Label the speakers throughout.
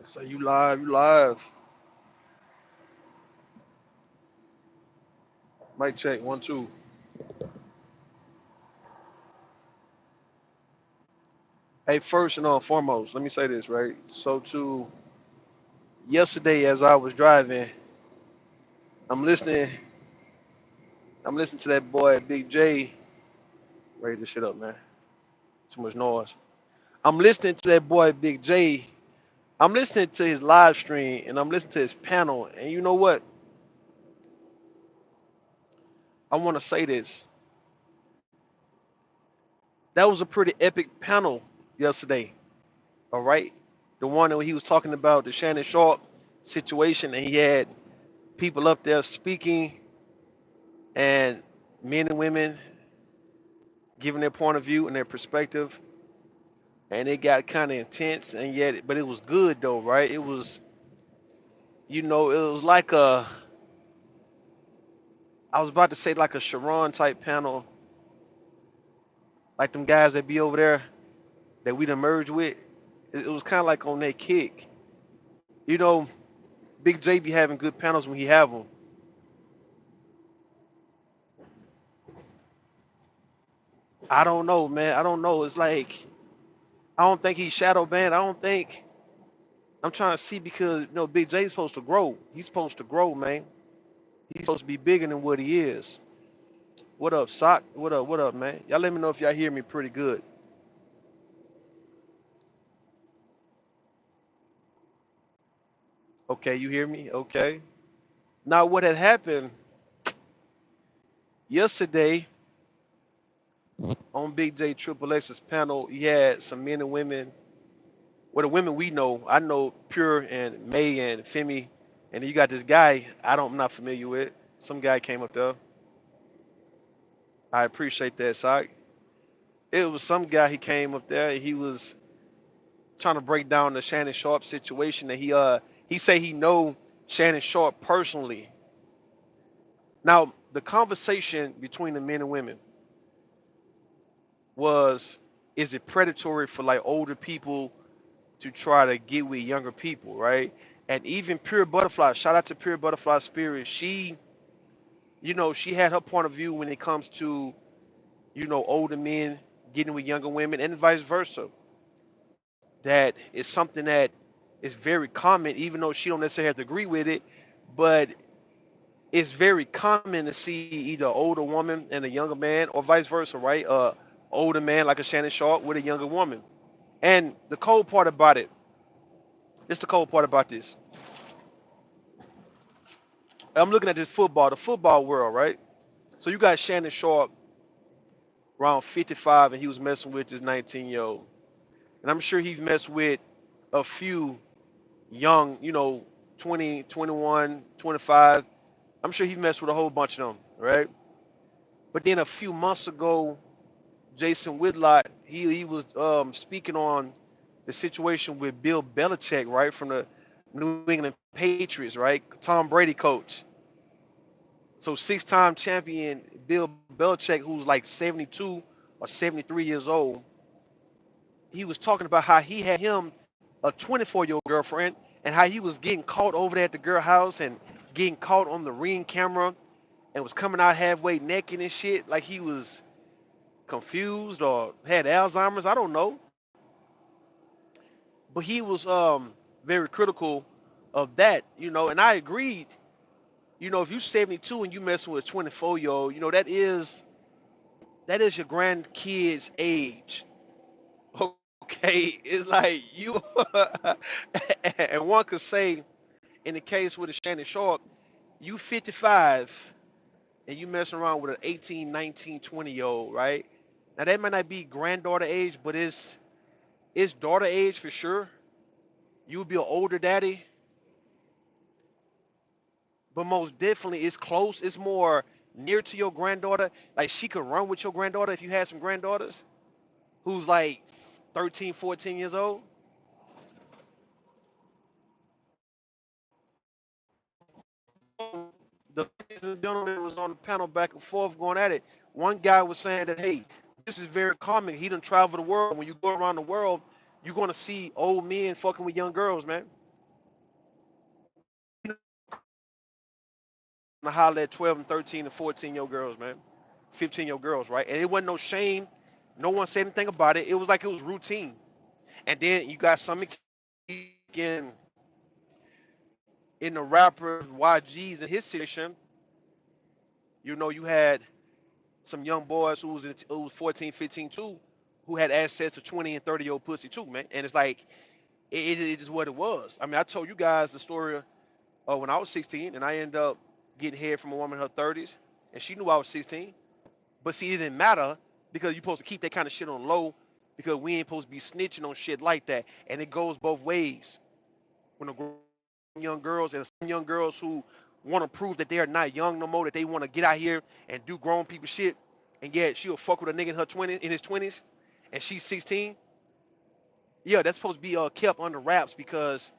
Speaker 1: So you live, you live. Mic check, 1, 2. Hey, first and foremost, let me say this, right? So to yesterday as I was driving, I'm listening, I'm listening to that boy Big J. Raise this shit up, man. Too much noise. I'm listening to that boy Big J. I'm listening to his live stream and I'm listening to his panel. And you know what? I want to say this. That was a pretty epic panel yesterday. All right. The one that he was talking about the Shannon Sharp situation, and he had people up there speaking, and men and women giving their point of view and their perspective, and it got kind of intense, and yet, but it was good though, right? It was, it was like I was about to say like a Sharon type panel, like them guys that be over there that we done merged with. It was kind of like on that kick, you know. Big J be having good panels when he have them. I don't know, man. I don't know. It's like I don't think he's shadow banned. I don't think. I'm trying to see because Big J's supposed to grow. He's supposed to grow, man. He's supposed to be bigger than what he is. What up, Sock? What up? What up, man? Y'all let me know if y'all hear me pretty good. Okay, you hear me? Okay. Now, what had happened yesterday on Big J Triple X's panel, he had some men and women. Well, the women we know, I know Pure and May and Femi, and then you got this guy I'm not familiar with. Some guy came up there. I appreciate that, Sock. It was some guy, he came up there. He was trying to break down the Shannon Sharp situation, and he say he know Shannon Sharp personally. Now the conversation between the men and women was, is it predatory for like older people to try to get with younger people, right? And even Pure Butterfly, shout out to Pure Butterfly Spirit, she had her point of view when it comes to older men getting with younger women and vice versa. That is something that is very common, even though she don't necessarily have to agree with it, but it's very common to see either an older woman and a younger man, or vice versa, right? Older man like a Shannon Sharp with a younger woman. And the cold part about it, this the cold part about this. I'm looking at this the football world, right? So you got Shannon Sharp around 55, and he was messing with this 19-year-old. And I'm sure he's messed with a few young, 20, 21, 25. I'm sure he messed with a whole bunch of them, right? But then a few months ago, Jason Whitlock, he was speaking on the situation with Bill Belichick, right, from the New England Patriots, right? Tom Brady coach. So six-time champion Bill Belichick, who's like 72 or 73 years old, he was talking about how he had him a 24-year-old girlfriend and how he was getting caught over there at the girl house and getting caught on the Ring camera and was coming out halfway naked and shit, like he was confused or had Alzheimer's. I don't know. But he was very critical of that, and I agreed. If you're 72 and you messing with a 24-year-old, that is your grandkid's age. Okay, it's like you and one could say in the case with the Shannon Sharp, you 55 and you messing around with an 18, 19, 20-year-old, right? Now that might not be granddaughter age, but it's daughter age for sure. You would be an older daddy, but most definitely it's close. It's more near to your granddaughter. Like she could run with your granddaughter if you had some granddaughters who's like 13, 14 years old. The ladies and gentlemen was on the panel back and forth going at it. One guy was saying that, hey, this is very common. He done travel the world. When you go around the world, you're gonna see old men fucking with young girls, man. to holler at 12 and 13 and 14-year-old girls, man. 15-year-old girls, right? And it wasn't no shame. No one said anything about it. It was like it was routine. And then you got some in the rapper YG's in his situation, you had some young boys who was 14, 15 too, who had access to 20 and 30-year-old pussy too, man. And it's like it is what it was. I mean, I told you guys the story of when I was 16 and I ended up getting head from a woman in her 30s, and she knew I was 16. But see, it didn't matter because you're supposed to keep that kind of shit on low because we ain't supposed to be snitching on shit like that. And it goes both ways. When the young girls and some young girls who want to prove that they are not young no more, that they want to get out here and do grown people shit, and yet she'll fuck with a nigga in her 20s, in his 20s, and she's 16. Yeah, that's supposed to be kept under wraps because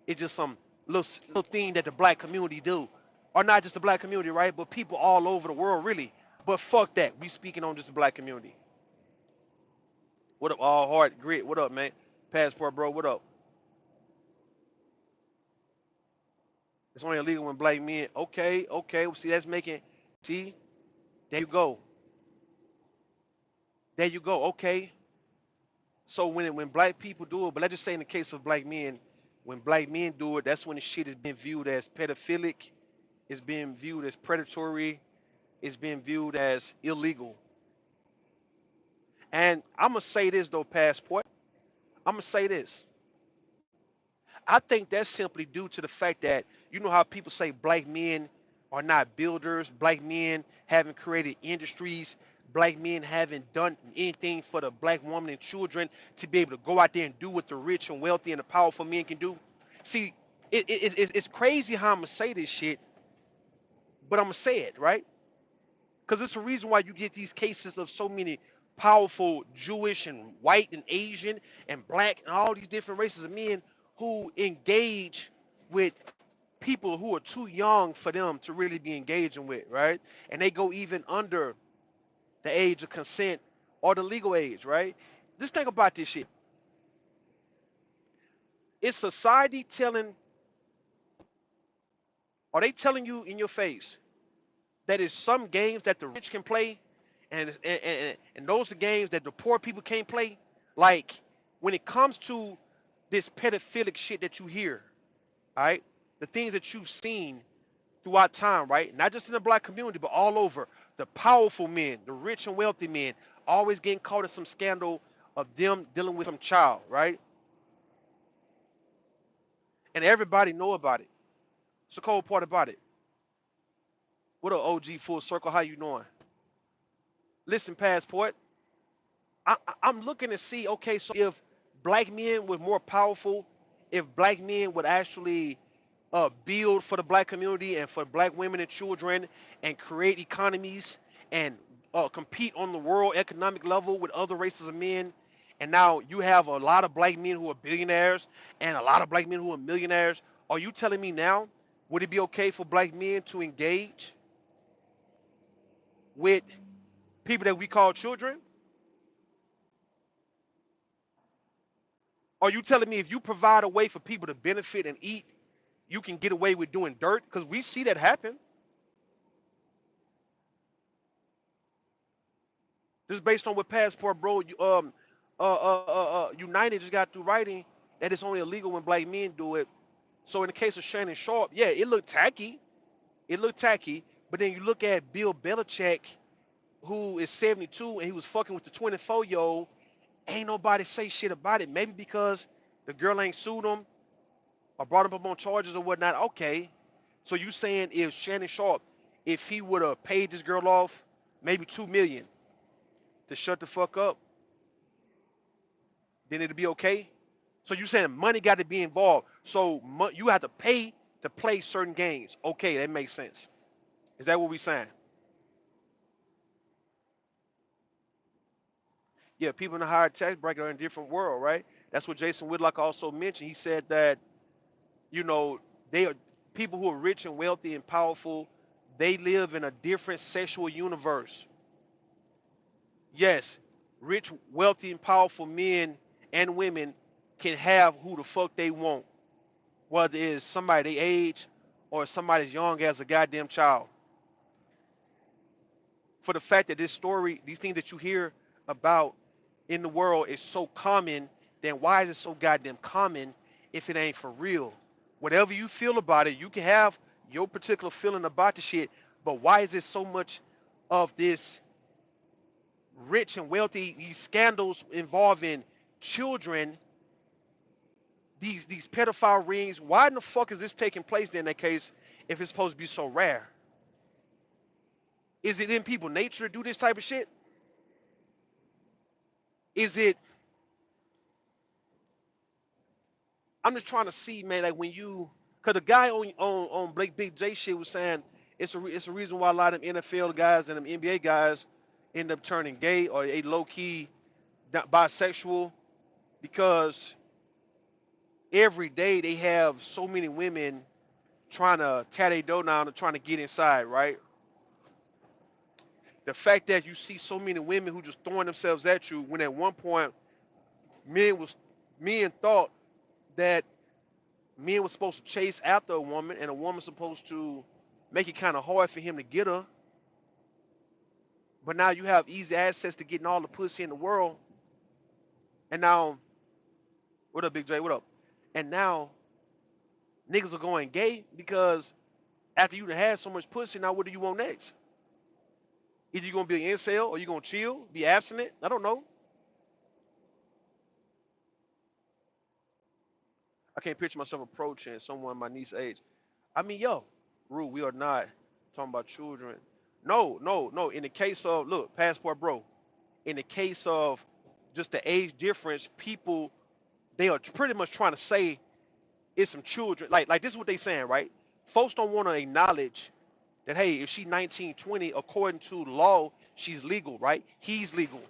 Speaker 1: it's just some little thing that the black community do, or not just the black community, right? But people all over the world, really. But fuck that. We speaking on just the black community. What up, all heart grit? What up, man? Passport, bro. What up? It's only illegal when black men. Okay, okay. Well, see, that's making. See, there you go. There you go. Okay. So when black people do it, but let's just say in the case of black men, when black men do it, that's when the shit is being viewed as pedophilic, it's being viewed as predatory, it's being viewed as illegal. And I'm gonna say this though, passport. I'm gonna say this. I think that's simply due to the fact that you know how people say black men are not builders, black men haven't created industries, black men haven't done anything for the black woman and children to be able to go out there and do what the rich and wealthy and the powerful men can do. See, it's crazy how I'm gonna say this shit, but I'm gonna say it, right? Because it's the reason why you get these cases of so many powerful Jewish and white and Asian and black and all these different races of men who engage with people who are too young for them to really be engaging with, right? And they go even under the age of consent or the legal age, right? Just think about this shit. Is society telling, are they telling you in your face that it's some games that the rich can play and those are games that the poor people can't play? Like when it comes to this pedophilic shit that you hear, all right? The things that you've seen throughout time, right? Not just in the black community, but all over. The powerful men, the rich and wealthy men, always getting caught in some scandal of them dealing with some child, right? And everybody know about it. It's the cold part about it. What up, OG Full Circle? How you doing? Listen, Passport. I'm looking to see, okay, so if black men were more powerful, if black men would actually build for the black community and for black women and children and create economies and compete on the world economic level with other races of men. And now you have a lot of black men who are billionaires and a lot of black men who are millionaires. Are you telling me now, would it be okay for black men to engage with people that we call children? Are you telling me if you provide a way for people to benefit and eat, you can get away with doing dirt? Because we see that happen. Just based on what Passport Bro United just got through writing that it's only illegal when black men do it. So in the case of Shannon Sharp, yeah, it looked tacky. It looked tacky. But then you look at Bill Belichick, who is 72 and he was fucking with the 24-year-old. Ain't nobody say shit about it. Maybe because the girl ain't sued him or brought him up on charges or whatnot. Okay. So you saying if Shannon Sharp, if he would have paid this girl off maybe 2 million to shut the fuck up, then it'll be okay? So you saying money got to be involved. So you have to pay to play certain games. Okay, that makes sense. Is that what we saying? Yeah, people in the higher tax bracket are in a different world, right? That's what Jason Whitlock also mentioned. He said that, you know, they are people who are rich and wealthy and powerful, they live in a different sexual universe. Yes, rich, wealthy, and powerful men and women can have who the fuck they want, whether it's somebody they age or somebody as young as a goddamn child. For the fact that this story, these things that you hear about in the world is so common, then why is it so goddamn common if it ain't for real? Whatever you feel about it, you can have your particular feeling about the shit, but why is it so much of this rich and wealthy, these scandals involving children, these pedophile rings? Why in the fuck is this taking place in that case if it's supposed to be so rare? Is it in people nature to do this type of shit? Is it, I'm just trying to see, man, like when you, cause the guy on Blake Big J shit was saying it's a reason why a lot of them NFL guys and them NBA guys end up turning gay or a low key bisexual, because every day they have so many women trying to tear their door down and trying to get inside, right? The fact that you see so many women who just throwing themselves at you, when at one point men thought that men were supposed to chase after a woman and a woman's supposed to make it kind of hard for him to get her. But now you have easy access to getting all the pussy in the world. And now, what up, Big J? What up? And now niggas are going gay because after you done had so much pussy, now what do you want next? Either you gonna be an incel or you gonna chill, be abstinent? I don't know. I can't picture myself approaching someone my niece's age. I mean, yo, Rue, we are not talking about children. No, no, no. In the case of, look, passport bro, in the case of just the age difference, people, they are pretty much trying to say it's some children. Like this is what they saying, right? Folks don't want to acknowledge that, hey, if she's 19, 20, according to law, she's legal, right? He's legal.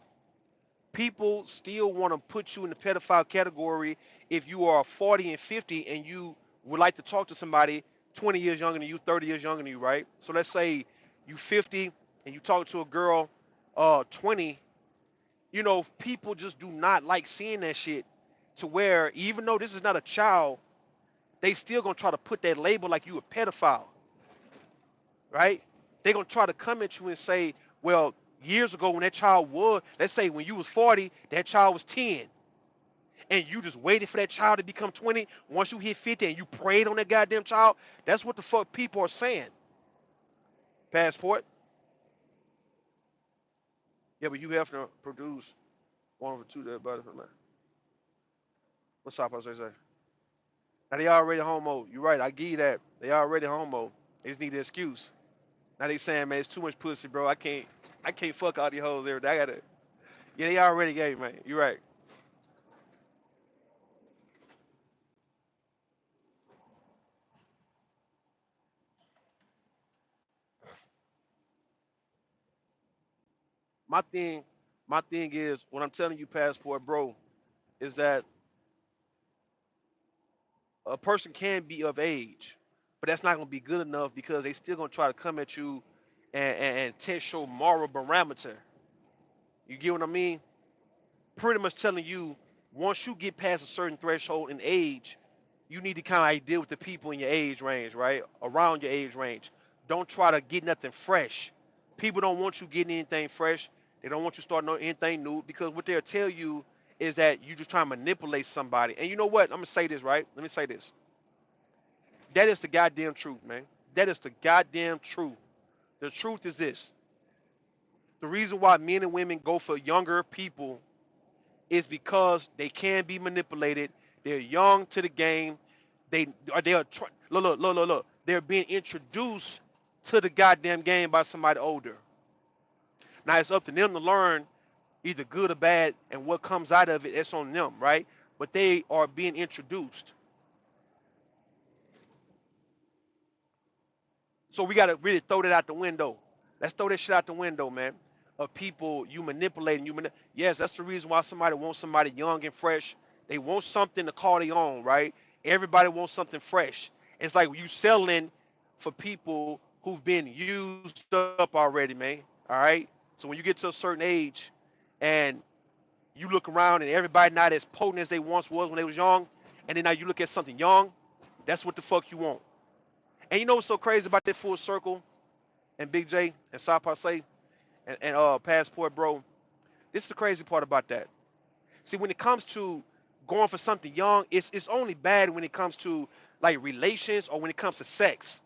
Speaker 1: People still want to put you in the pedophile category if you are 40 and 50 and you would like to talk to somebody 20 years younger than you, 30 years younger than you, right? So let's say you 50 and you talk to a girl 20, you know, people just do not like seeing that shit, to where even though this is not a child, they still gonna try to put that label like you a pedophile, right? They're gonna try to come at you and say, well, years ago when that child was, let's say when you was 40, that child was 10. And you just waited for that child to become 20. Once you hit 50 and you prayed on that goddamn child, that's what the fuck people are saying. Passport? Yeah, but you have to produce one over two that butterfly. What's up, I say? Now they already homo. You're right, I give you that. They already homo. They just need the excuse. Now they saying, man, it's too much pussy, bro. I can't fuck all these hoes every day. I gotta. Yeah, they already gay, man. You're right. My thing, my thing is what I'm telling you, passport, bro, is that a person can be of age, but that's not gonna be good enough because they still gonna try to come at you and test your moral barometer. You get what I mean? Pretty much telling you, once you get past a certain threshold in age, you need to kind of like deal with the people in your age range, right? Around your age range. Don't try to get nothing fresh. People don't want you getting anything fresh. They don't want you starting anything new, because what they'll tell you is that you just trying to manipulate somebody. And you know what? I'm gonna say this, right? Let me say this. That is the goddamn truth, man. That is the goddamn truth. The truth is this. The reason why men and women go for younger people is because they can be manipulated. They're young to the game. They are look. They're being introduced to the goddamn game by somebody older. Now it's up to them to learn either good or bad, and what comes out of it, it's on them, right? But they are being introduced. So we gotta really throw that out the window. Let's throw that shit out the window, man. Of people you manipulating, yes, that's the reason why somebody wants somebody young and fresh. They want something to call their own, right? Everybody wants something fresh. It's like you selling for people who've been used up already, man. All right. So when you get to a certain age, and you look around and everybody not as potent as they once was when they was young, and then now you look at something young, that's what the fuck you want. And you know what's so crazy about that full circle and Big J and South say and passport, bro. This is the crazy part about that. See, when it comes to going for something young, it's only bad when it comes to like relations or when it comes to sex.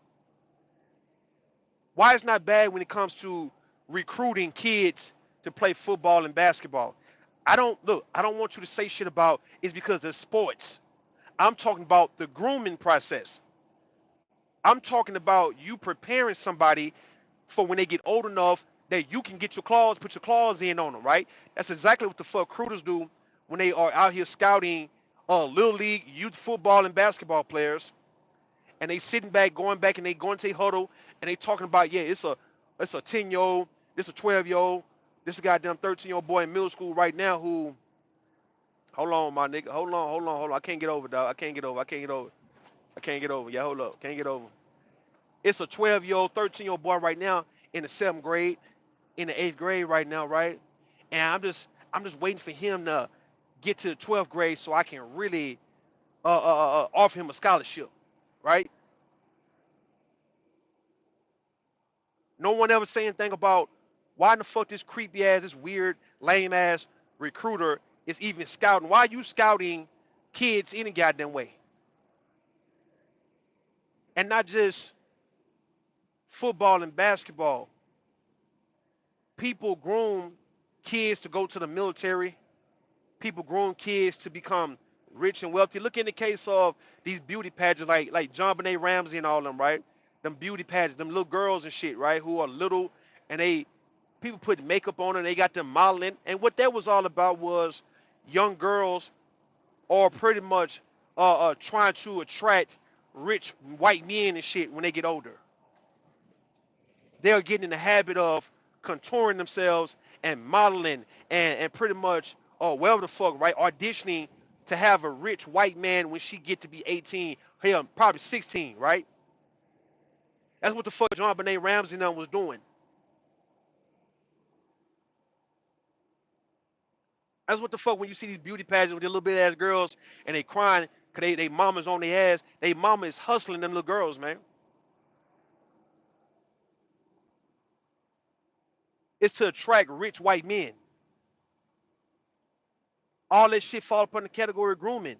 Speaker 1: Why it's not bad when it comes to recruiting kids to play football and basketball? I don't want you to say shit about it's because of sports. I'm talking about the grooming process. I'm talking about you preparing somebody for when they get old enough that you can get your claws, put your claws in on them, right? That's exactly what the fuck recruiters do when they are out here scouting little league, youth football and basketball players, and they sitting back, going back, and they going to a huddle, and they talking about, yeah, it's a 10-year-old, this a 12-year-old, this a goddamn 13-year-old boy in middle school right now who, hold on, my nigga, hold on, I can't get over, dog, I can't get over, yeah, hold up, can't get over. It's a 12-year-old, 13-year-old boy right now in the 7th grade, in the 8th grade right now, right? And I'm just waiting for him to get to the 12th grade so I can really offer him a scholarship, right? No one ever say anything about why in the fuck this creepy ass, this weird, lame ass recruiter is even scouting. Why are you scouting kids any goddamn way? And not just football and basketball. People groom kids to go to the military. People groom kids to become rich and wealthy. Look in the case of these beauty pageants like John Benet Ramsey and all them, right? Them beauty pageants, them little girls and shit, right? Who are little and they people put makeup on them, they got them modeling. And what that was all about was young girls are pretty much trying to attract rich white men and shit when they get older. They're getting in the habit of contouring themselves and modeling and pretty much whatever the fuck, right? Auditioning to have a rich white man when she get to be 18, hell, probably 16, right? That's what the fuck John Benet Ramsey and them was doing. That's what the fuck when you see these beauty pageants with the little bit ass girls and they crying because they mama's on their ass. They mama is hustling them little girls, man. It's to attract rich white men. All that shit fall upon the category of grooming.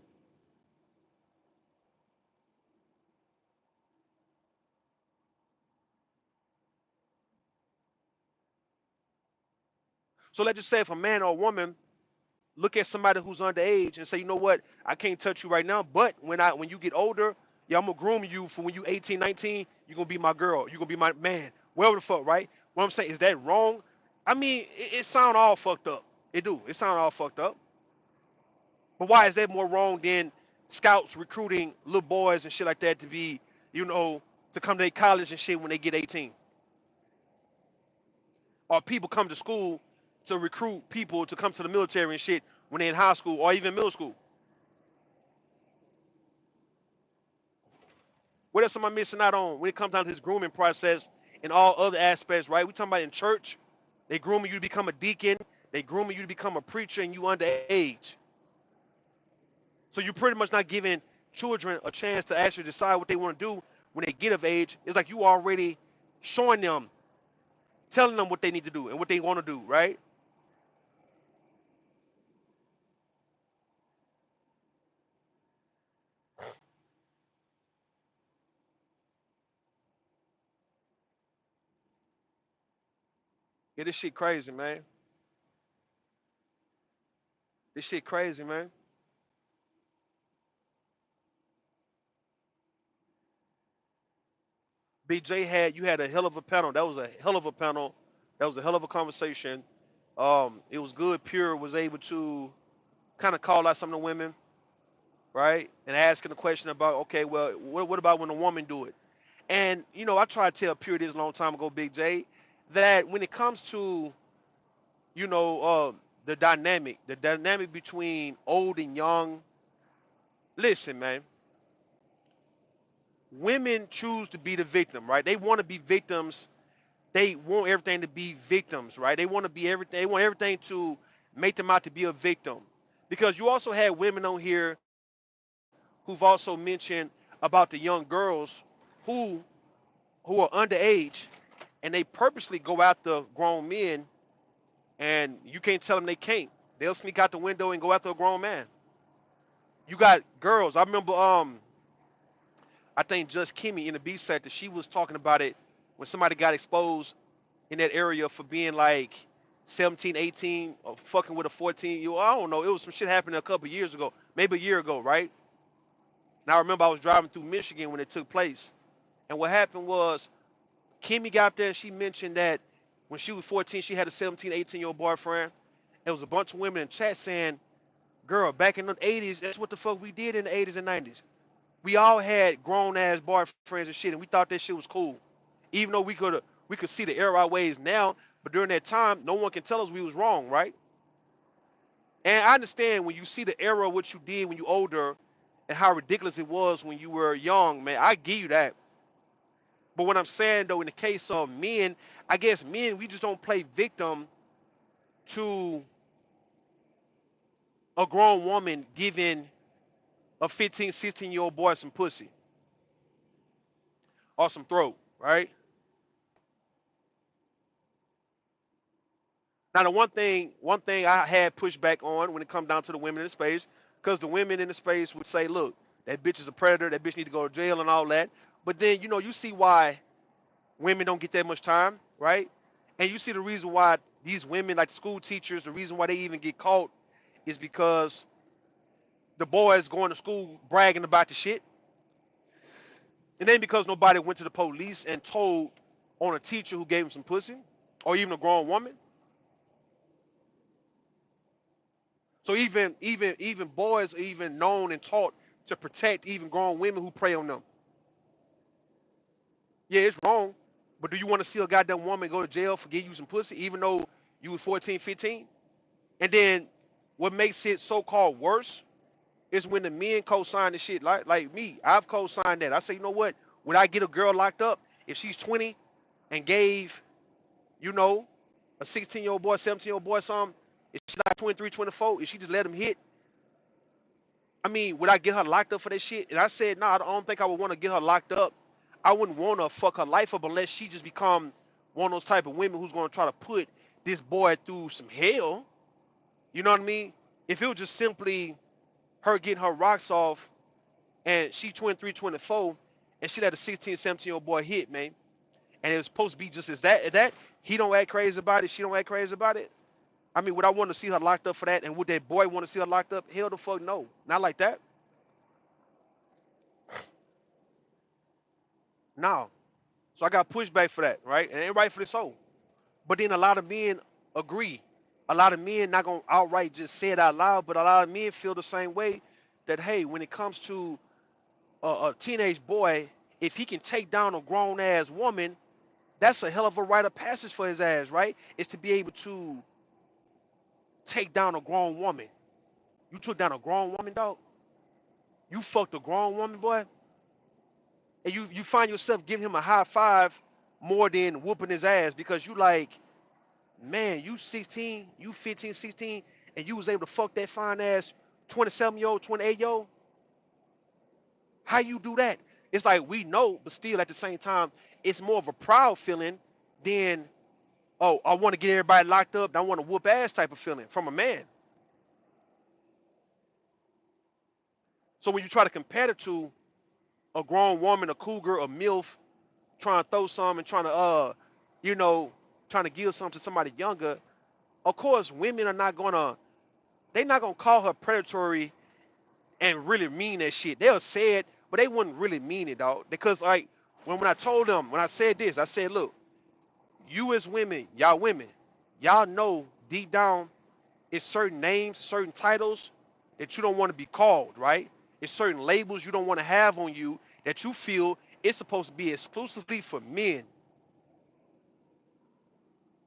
Speaker 1: So let's just say if a man or a woman look at somebody who's underage and say, you know what, I can't touch you right now, but when you get older, yeah, I'm gonna groom you for when you 18, 19, you're gonna be my girl, you're gonna be my man, whatever the fuck, right? What I'm saying, is that wrong? I mean, it sound all fucked up. It do. It sound all fucked up. But why is that more wrong than scouts recruiting little boys and shit like that to be, you know, to come to their college and shit when they get 18? Or people come to school to recruit people to come to the military and shit when they're in high school or even middle school? What else am I missing out on when it comes down to this grooming process and all other aspects, right? We talking about in church, they grooming you to become a deacon, they grooming you to become a preacher, and you underage. So you're pretty much not giving children a chance to actually decide what they want to do when they get of age. It's like you already showing them, telling them what they need to do and what they want to do, right? Yeah, this shit crazy, man. This shit crazy, man. BJ you had a hell of a panel. That was a hell of a panel. That was a hell of a conversation. It was good. Pure was able to kind of call out some of the women, right? And asking the question about, okay, well, what about when a woman do it? And I tried to tell Pure this a long time ago, Big J, that when it comes to you know the dynamic between old and young. Listen, man, women choose to be the victim, right? They want to be victims. They want everything to be victims, right? They want to be everything. They want everything to make them out to be a victim. Because you also had women on here who've also mentioned about the young girls who who are underage and they purposely go after grown men, and you can't tell them they can't. They'll sneak out the window and go after a grown man. You got girls. I remember I think just Kimmy in the B sector, she was talking about it when somebody got exposed in that area for being like 17, 18, or fucking with a 14-year-old. I don't know. It was some shit happening a couple years ago, maybe a year ago, right? And I remember I was driving through Michigan when it took place. And what happened was Kimmy got up there and she mentioned that when she was 14, she had a 17, 18-year-old boyfriend. There was a bunch of women in chat saying, girl, back in the 80s, that's what the fuck we did in the 80s and 90s. We all had grown ass boyfriends and shit, and we thought that shit was cool. Even though we could see the error our ways now, but during that time, no one can tell us we was wrong, right? And I understand when you see the error of what you did when you older and how ridiculous it was when you were young, man. I give you that. But what I'm saying though, in the case of men, I guess men, we just don't play victim to a grown woman giving a 15, 16-year-old boy some pussy or some throat, right? Now the one thing I had pushback on when it comes down to the women in the space, because the women in the space would say, look, that bitch is a predator, that bitch need to go to jail and all that. But then, you see why women don't get that much time, right? And you see the reason why these women, like school teachers, the reason why they even get caught is because the boys going to school bragging about the shit. It ain't because nobody went to the police and told on a teacher who gave him some pussy, or even a grown woman. So even boys are even known and taught to protect even grown women who prey on them. Yeah, it's wrong, but do you want to see a goddamn woman go to jail for getting you some pussy, even though you was 14, 15? And then what makes it so-called worse is when the men co-sign the shit. Like me, I've co-signed that. I say, you know what? Would I get a girl locked up if she's 20 and gave, you know, a 16-year-old boy, 17-year-old boy something? If she's like 23, 24, if she just let him hit, I mean, would I get her locked up for that shit? And I said, no, I don't think I would want to get her locked up. I wouldn't want to fuck her life up unless she just become one of those type of women who's going to try to put this boy through some hell. You know what I mean? If it was just simply her getting her rocks off and she 23, 24, and she let a 16, 17-year-old boy hit, man, and it was supposed to be just as that, he don't act crazy about it, she don't act crazy about it. I mean, would I want to see her locked up for that? And would that boy want to see her locked up? Hell the fuck no. Not like that. No. So I got pushback for that, right? And rightfully so. But then a lot of men agree. A lot of men not gonna outright just say it out loud, but a lot of men feel the same way that hey, when it comes to a teenage boy, if he can take down a grown ass woman, that's a hell of a rite of passage for his ass, right? Is to be able to take down a grown woman. You took down a grown woman, dog. You fucked a grown woman, boy, and you find yourself giving him a high five more than whooping his ass because you like, man, you 16, you 15, 16, and you was able to fuck that fine ass 27-year-old, 28-year-old. How you do that? It's like we know, but still at the same time, it's more of a proud feeling than, oh, I want to get everybody locked up, and I want to whoop ass type of feeling from a man. So when you try to compare it to a grown woman, a cougar, a MILF, trying to throw some and trying to you know, trying to give something to somebody younger, of course women are not gonna, they're not gonna call her predatory and really mean that shit. They'll say it, but they wouldn't really mean it, dog. Because like when I told them, when I said this, I said, look, you as women, y'all know deep down it's certain names, certain titles that you don't want to be called, right? It's certain labels you don't want to have on you that you feel it's supposed to be exclusively for men.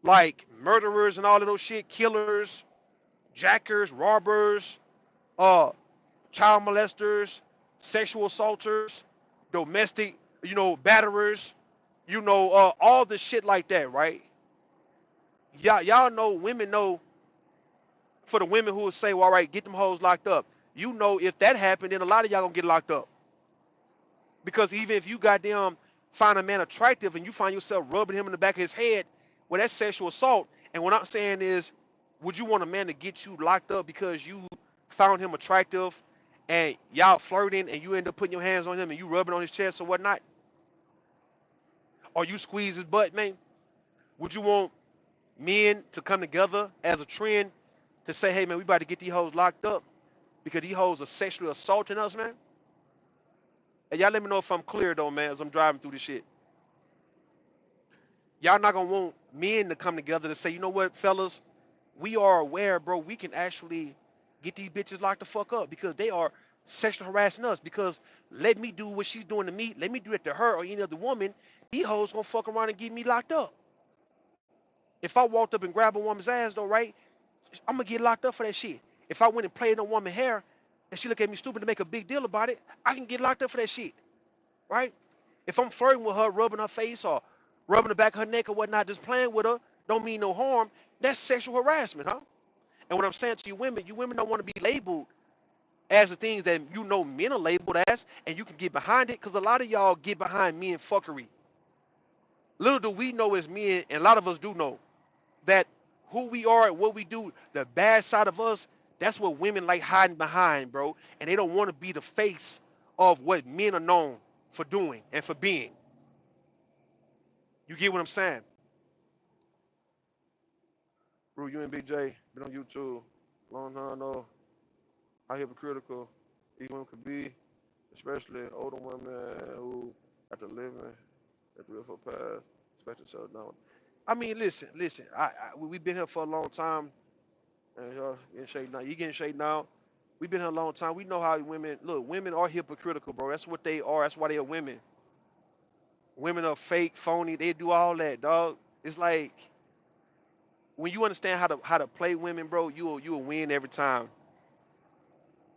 Speaker 1: Like murderers and all of those shit, killers, jackers, robbers, uh, child molesters, sexual assaulters, domestic, batterers, all the shit like that, right? Y'all know, women know, for the women who would say, well, all right, get them hoes locked up. You know, if that happened, then a lot of y'all gonna get locked up. Because even if you got them find a man attractive and you find yourself rubbing him in the back of his head, well, that's sexual assault. And what I'm saying is, would you want a man to get you locked up because you found him attractive and y'all flirting and you end up putting your hands on him and you rubbing on his chest or whatnot? Or you squeeze his butt, man? Would you want men to come together as a trend to say, hey, man, we about to get these hoes locked up because these hoes are sexually assaulting us, man? And y'all let me know if I'm clear, though, man, as I'm driving through this shit. Y'all not going to want men to come together to say, you know what, fellas, we are aware, bro, we can actually get these bitches locked the fuck up because they are sexually harassing us. Because let me do what she's doing to me, let me do it to her or any other woman, these hoes gonna fuck around and get me locked up. If I walked up and grabbed a woman's ass, though, right, I'm gonna get locked up for that shit. If I went and played on woman's hair and she look at me stupid to make a big deal about it, I can get locked up for that shit, right? If I'm flirting with her, rubbing her face or rubbing the back of her neck or whatnot, just playing with her, don't mean no harm. That's sexual harassment, huh? And what I'm saying to you women don't want to be labeled as the things that you know men are labeled as, and you can get behind it, because a lot of y'all get behind men fuckery. Little do we know as men, and a lot of us do know, that who we are and what we do, the bad side of us, that's what women like hiding behind, bro. And they don't want to be the face of what men are known for doing and for being. You get what I'm saying? Bro, you and Big J, been on YouTube, long time, know how hypocritical these women could be, especially older women who, after living at the river path, expect themselves down. I mean, listen. We've been here for a long time, and y'all getting shade now. You getting shade now. We've been here a long time. We know how women look. Women are hypocritical, bro. That's what they are. That's why they are women. Women are fake, phony. They do all that, dog. It's like when you understand how to play women, bro, you'll win every time.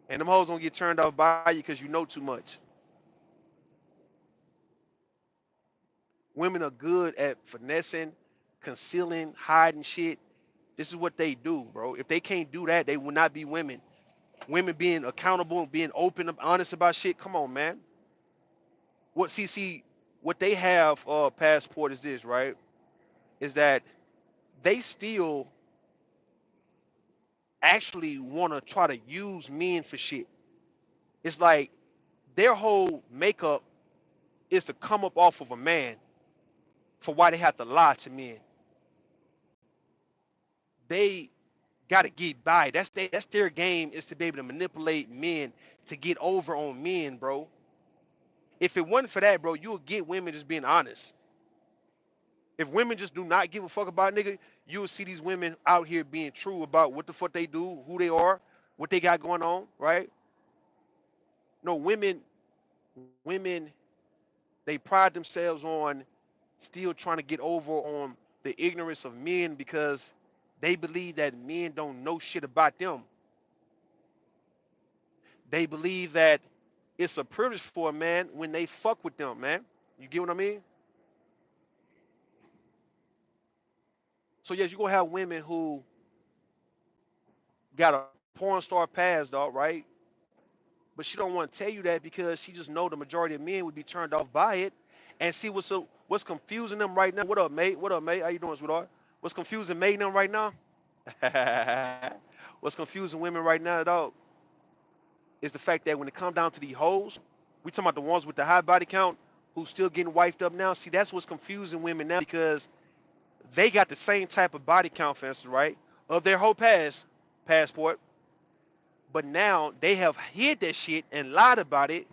Speaker 1: And them hoes don't get turned off by you because you know too much. Women are good at finessing, concealing, hiding shit. This is what they do, bro. If they can't do that, they will not be women. Women being accountable and being open, honest about shit. Come on, man. What they have passport is this, right? Is that they still actually want to try to use men for shit. It's like their whole makeup is to come up off of a man for why they have to lie to men. They gotta get by. That's their game, is to be able to manipulate men to get over on men, bro. If it wasn't for that, bro, you'll get women just being honest. If women just do not give a fuck about nigga, you'll see these women out here being true about what the fuck they do, who they are, what they got going on, right? No, women, they pride themselves on still trying to get over on the ignorance of men because they believe that men don't know shit about them. They believe that it's a privilege for a man when they fuck with them, man. You get what I mean? So yes, you're gonna have women who got a porn star past, dog, right? But she don't want to tell you that because she just know the majority of men would be turned off by it. And see what's confusing them right now. What up, mate? What up, mate? How you doing, sweetheart? What's confusing mate them right now? What's confusing women right now, dog, is the fact that when it comes down to these hoes, we talking about the ones with the high body count who still getting wifed up now. See, that's what's confusing women now because they got the same type of body count, for instance, right, of their whole passport, but now they have hid that shit and lied about it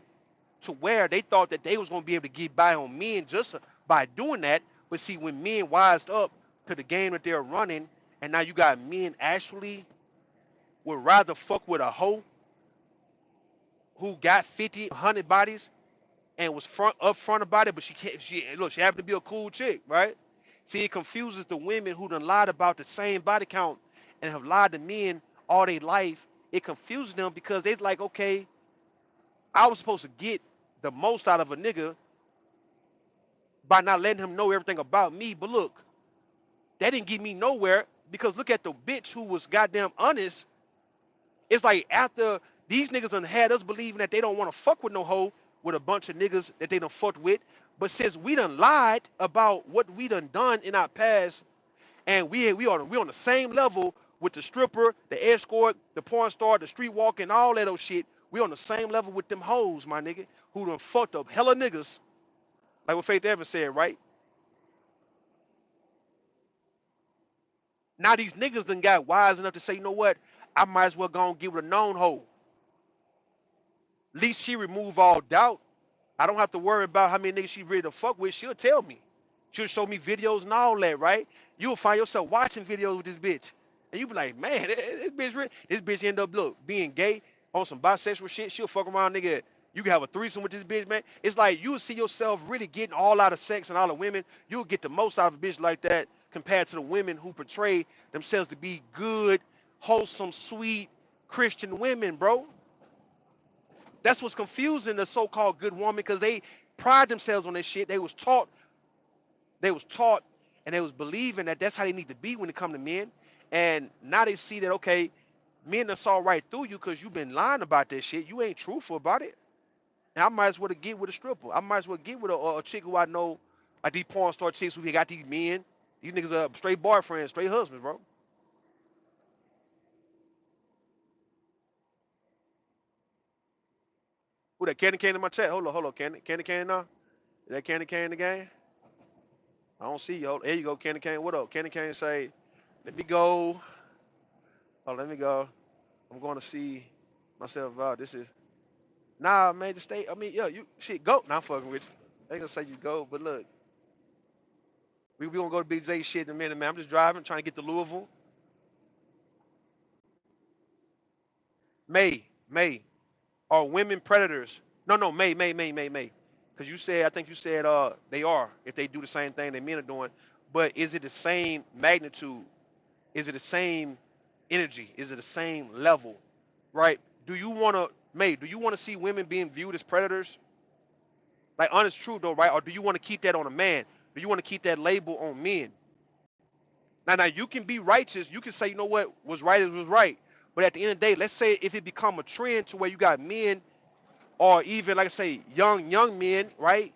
Speaker 1: to where they thought that they was gonna be able to get by on men just by doing that. But see, when men wised up to the game that they're running, and now you got men actually would rather fuck with a hoe who got 50, 100 bodies and was upfront about it, but she can't. She happened to be a cool chick, right? See, it confuses the women who done lied about the same body count and have lied to men all their life. It confuses them because they're like, okay, I was supposed to get the most out of a nigga by not letting him know everything about me. But look, that didn't get me nowhere because look at the bitch who was goddamn honest. It's like after these niggas done had us believing that they don't want to fuck with no hoe, with a bunch of niggas that they done fucked with. But since we done lied about what we done in our past, and we on the same level with the stripper, the escort, the porn star, the street walking, all that old shit. We on the same level with them hoes, my nigga, who done fucked up hella niggas, like what Faith Evans said, right? Now these niggas done got wise enough to say, you know what? I might as well go and get with a known hoe. At least she remove all doubt. I don't have to worry about how many niggas she ready to fuck with. She'll tell me. She'll show me videos and all that, right? You'll find yourself watching videos with this bitch. And you be like, man, this bitch end up, look, being gay on some bisexual shit. She'll fuck around, nigga. You can have a threesome with this bitch, man. It's like you'll see yourself really getting all out of sex and all the women. You'll get the most out of a bitch like that compared to the women who portray themselves to be good, wholesome, sweet Christian women, bro. That's what's confusing the so-called good woman, because they pride themselves on that shit. They was taught, and they was believing that that's how they need to be when it come to men. And now they see that, okay, men done saw right through you because you've been lying about that shit. You ain't truthful about it. And I might as well get with a stripper. I might as well get with a chick who I know, like these porn star chicks who got these men. These niggas are straight boyfriends, straight husbands, bro. Who that Candy Cane in my chat? Hold on, Candy Cane now? Is that Candy Cane in the game? I don't see you. There you go, Candy Cane. What up? Candy Cane say, let me go. Oh, let me go. I'm going to see myself out. This is, nah, man, just stay. I mean, yo, you, shit, go. Nah, I'm fucking with you. They gonna say you go, but look, we gonna go to Big J shit in a minute, man. I'm just driving, trying to get to Louisville. May, are women predators? No, May. Because you said, I think you said, they are, if they do the same thing that men are doing. But is it the same magnitude? Is it the same energy? Is it the same level? Right? Do you want to, May, do you want to see women being viewed as predators? Like, honest truth though, right? Or do you want to keep that on a man? Do you want to keep that label on men? Now, you can be righteous. You can say, you know what, was right is was right. But at the end of the day, let's say if it become a trend to where you got men, or even, like I say, young men, right?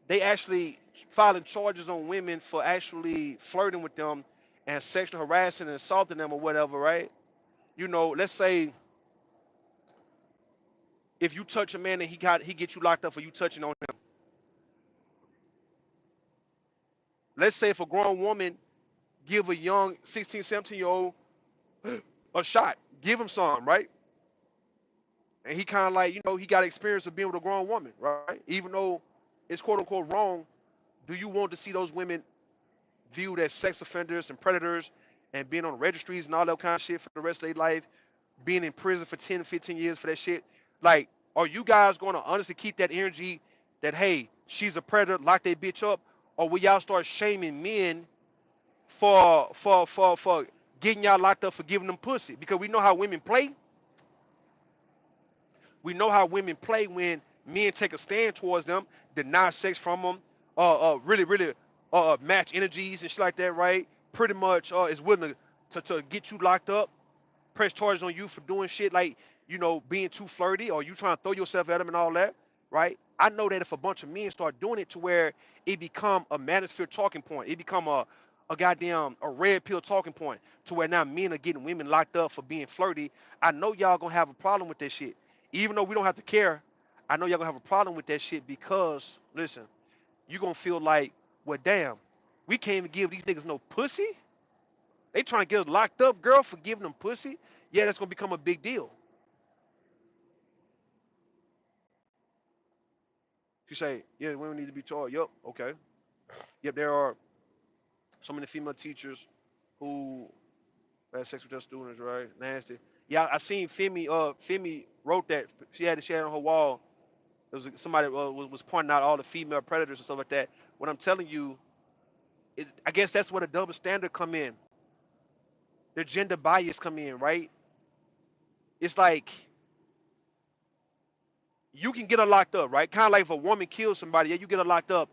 Speaker 1: They actually filing charges on women for actually flirting with them and sexual harassing and assaulting them or whatever, right? You know, let's say if you touch a man and he get you locked up for you touching on him. Let's say if a grown woman give a young 16, 17-year-old a shot, give him some, right? And he kind of like, you know, he got experience of being with a grown woman, right? Even though it's quote unquote wrong, do you want to see those women viewed as sex offenders and predators and being on registries and all that kind of shit for the rest of their life, being in prison for 10, 15 years for that shit? Like, are you guys going to honestly keep that energy that, hey, she's a predator, lock that bitch up? Or will y'all start shaming men for getting y'all locked up for giving them pussy? Because we know how women play. We know how women play when men take a stand towards them, deny sex from them, really match energies and shit like that, right? Pretty much is willing to get you locked up, press charges on you for doing shit like, you know, being too flirty or you trying to throw yourself at them and all that, right? I know that if a bunch of men start doing it to where it become a manosphere talking point, it become a goddamn a red pill talking point to where now men are getting women locked up for being flirty. I know y'all gonna have a problem with that shit. Even though we don't have to care, I know y'all gonna have a problem with that shit because, listen, you gonna feel like, well, damn, we can't even give these niggas no pussy. They trying to get us locked up, girl, for giving them pussy. Yeah, that's gonna become a big deal. You say, yeah, women need to be taught. Yup, okay. Yep, there are so many female teachers who had sex with their students, right? Nasty. Yeah, I seen Femi wrote that. She had on her wall. It was somebody was pointing out all the female predators and stuff like that. What I'm telling you, I guess that's where the double standard come in. The gender bias come in, right? It's like you can get her locked up, right? Kind of like if a woman kills somebody, yeah, you get her locked up.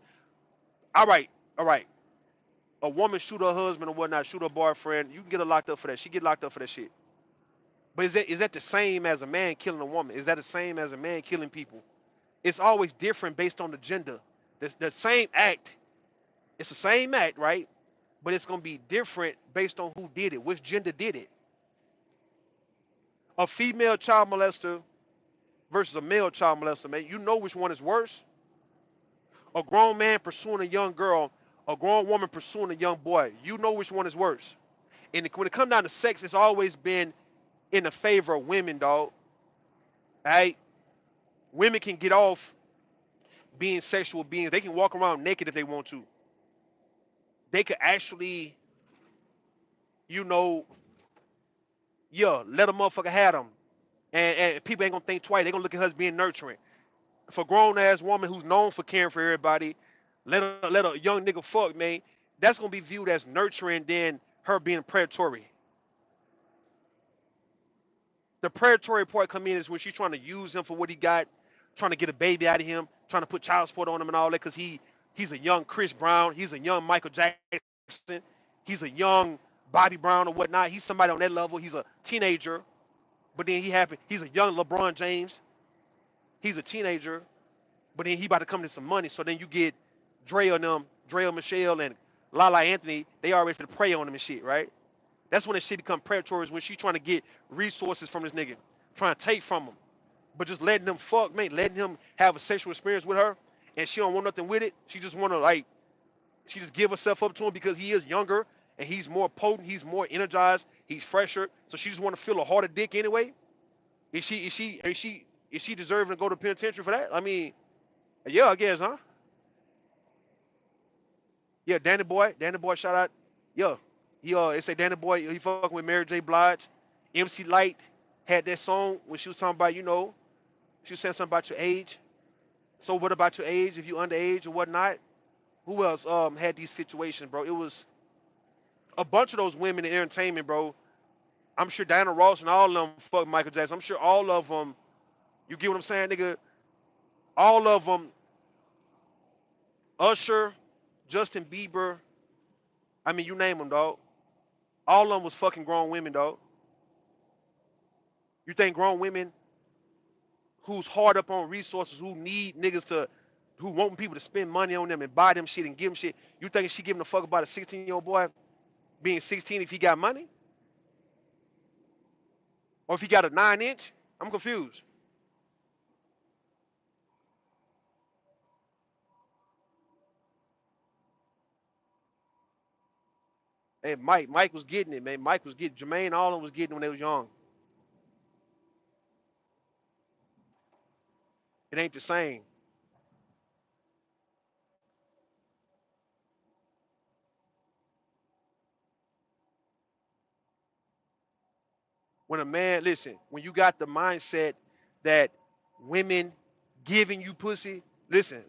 Speaker 1: All right. A woman shoot her husband or whatnot, shoot her boyfriend, you can get her locked up for that. She get locked up for that shit. But is that the same as a man killing a woman? Is that the same as a man killing people? It's always different based on the gender. The same act, it's the same act, right? But it's gonna be different based on who did it, which gender did it. A female child molester versus a male child molester, man. You know which one is worse. A grown man pursuing a young girl, a grown woman pursuing a young boy. You know which one is worse. And when it comes down to sex, it's always been in the favor of women, dog. Right? Women can get off being sexual beings. They can walk around naked if they want to. They could actually, you know, yeah, let a motherfucker have them. And people ain't gonna think twice. They gonna look at her as being nurturing. For a grown ass woman who's known for caring for everybody, let a young nigga fuck, man. That's gonna be viewed as nurturing than her being predatory. The predatory part come in is when she's trying to use him for what he got, trying to get a baby out of him, trying to put child support on him and all that, because he's a young Chris Brown, he's a young Michael Jackson, he's a young Bobby Brown or whatnot. He's somebody on that level. He's a teenager, but then he's a young LeBron James. He's a teenager, but then he about to come to some money. So then you get Dre and them, Dre Michelle and Lala Anthony, they already for the prey on him and shit, right? That's when the shit become predatory, is when she's trying to get resources from this nigga, trying to take from him. But just letting them fuck, man, letting him have a sexual experience with her, and she don't want nothing with it. She just want to, like, she just give herself up to him because he is younger and he's more potent, he's more energized, he's fresher. So she just want to feel a harder dick anyway. Is she deserving to go to penitentiary for that? I mean, yeah, I guess, huh? Yeah, Danny Boy, shout out. Yeah, they say Danny Boy, he fucking with Mary J. Blige. MC Light had that song when she was talking about, she was saying something about your age. So what about your age? If you underage or whatnot? Who else had these situations, bro? It was a bunch of those women in entertainment, bro. I'm sure Diana Ross and all of them fuck Michael Jackson. I'm sure all of them. You get what I'm saying, nigga? All of them. Usher, Justin Bieber. I mean, you name them, dog. All of them was fucking grown women, dog. You think grown women who's hard up on resources, who need niggas to, who want people to spend money on them and buy them shit and give them shit, you think she giving a fuck about a 16-year-old boy being 16 if he got money? Or if he got a 9-inch? I'm confused. Hey, Mike was getting it, man. Mike was getting, Jermaine, all of them was getting it when they was young. It ain't the same. When a man, listen, when you got the mindset that women giving you pussy, listen,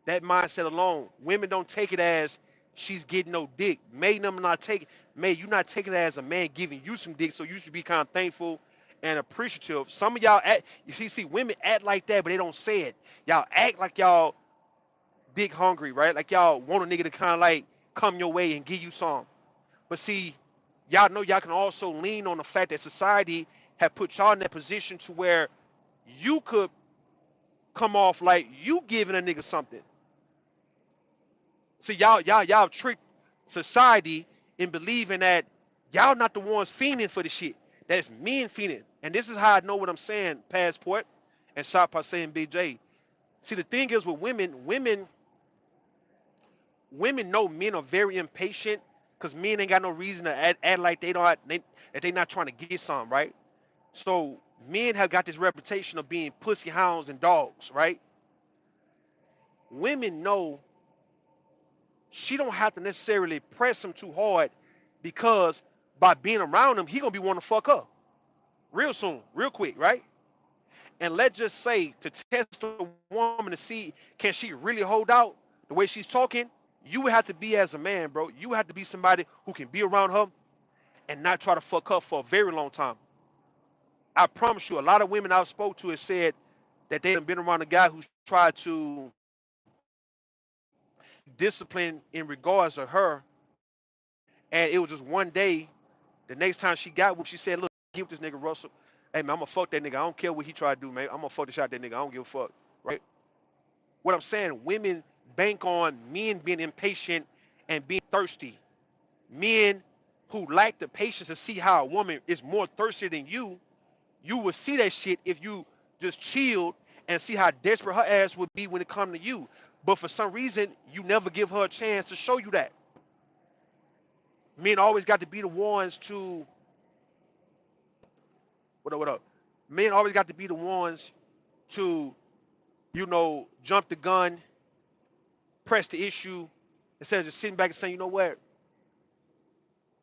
Speaker 1: that mindset alone, women don't take it as she's getting no dick. May them not take it. May you not take it as a man giving you some dick, so you should be kind of thankful and appreciative. Some of y'all act, you see, women act like that, but they don't say it. Y'all act like y'all dick hungry, right? Like y'all want a nigga to kind of like come your way and give you some. But see, y'all know y'all can also lean on the fact that society have put y'all in that position to where you could come off like you giving a nigga something. See, y'all trick society in believing that y'all not the ones fiending for the shit. That it's men fiending. And this is how I know what I'm saying, Passport and Shop saying Big J. See, the thing is with women know men are very impatient because men ain't got no reason to act like that they not trying to get some, right? So men have got this reputation of being pussy hounds and dogs, right? Women know she don't have to necessarily press him too hard because by being around him, he gonna be wanting to fuck up real soon, real quick, right? And let's just say to test a woman to see can she really hold out the way she's talking, you would have to be as a man, bro. You would have to be somebody who can be around her and not try to fuck up for a very long time. I promise you, a lot of women I've spoke to have said that they have been around a guy who's tried to discipline in regards to her, and it was just one day. The next time she got with, she said, "Look, give this nigga Russell. Hey man, I'm gonna fuck that nigga. I don't care what he try to do, man. I'm gonna fuck the shot that nigga. I don't give a fuck, right?" What I'm saying, women bank on men being impatient and being thirsty. Men who lack the patience to see how a woman is more thirsty than you will see that shit if you just chilled and see how desperate her ass would be when it come to you. But for some reason, you never give her a chance to show you that. Men always got to be the ones to what up? Men always got to be the ones to, jump the gun, press the issue, instead of just sitting back and saying, you know what?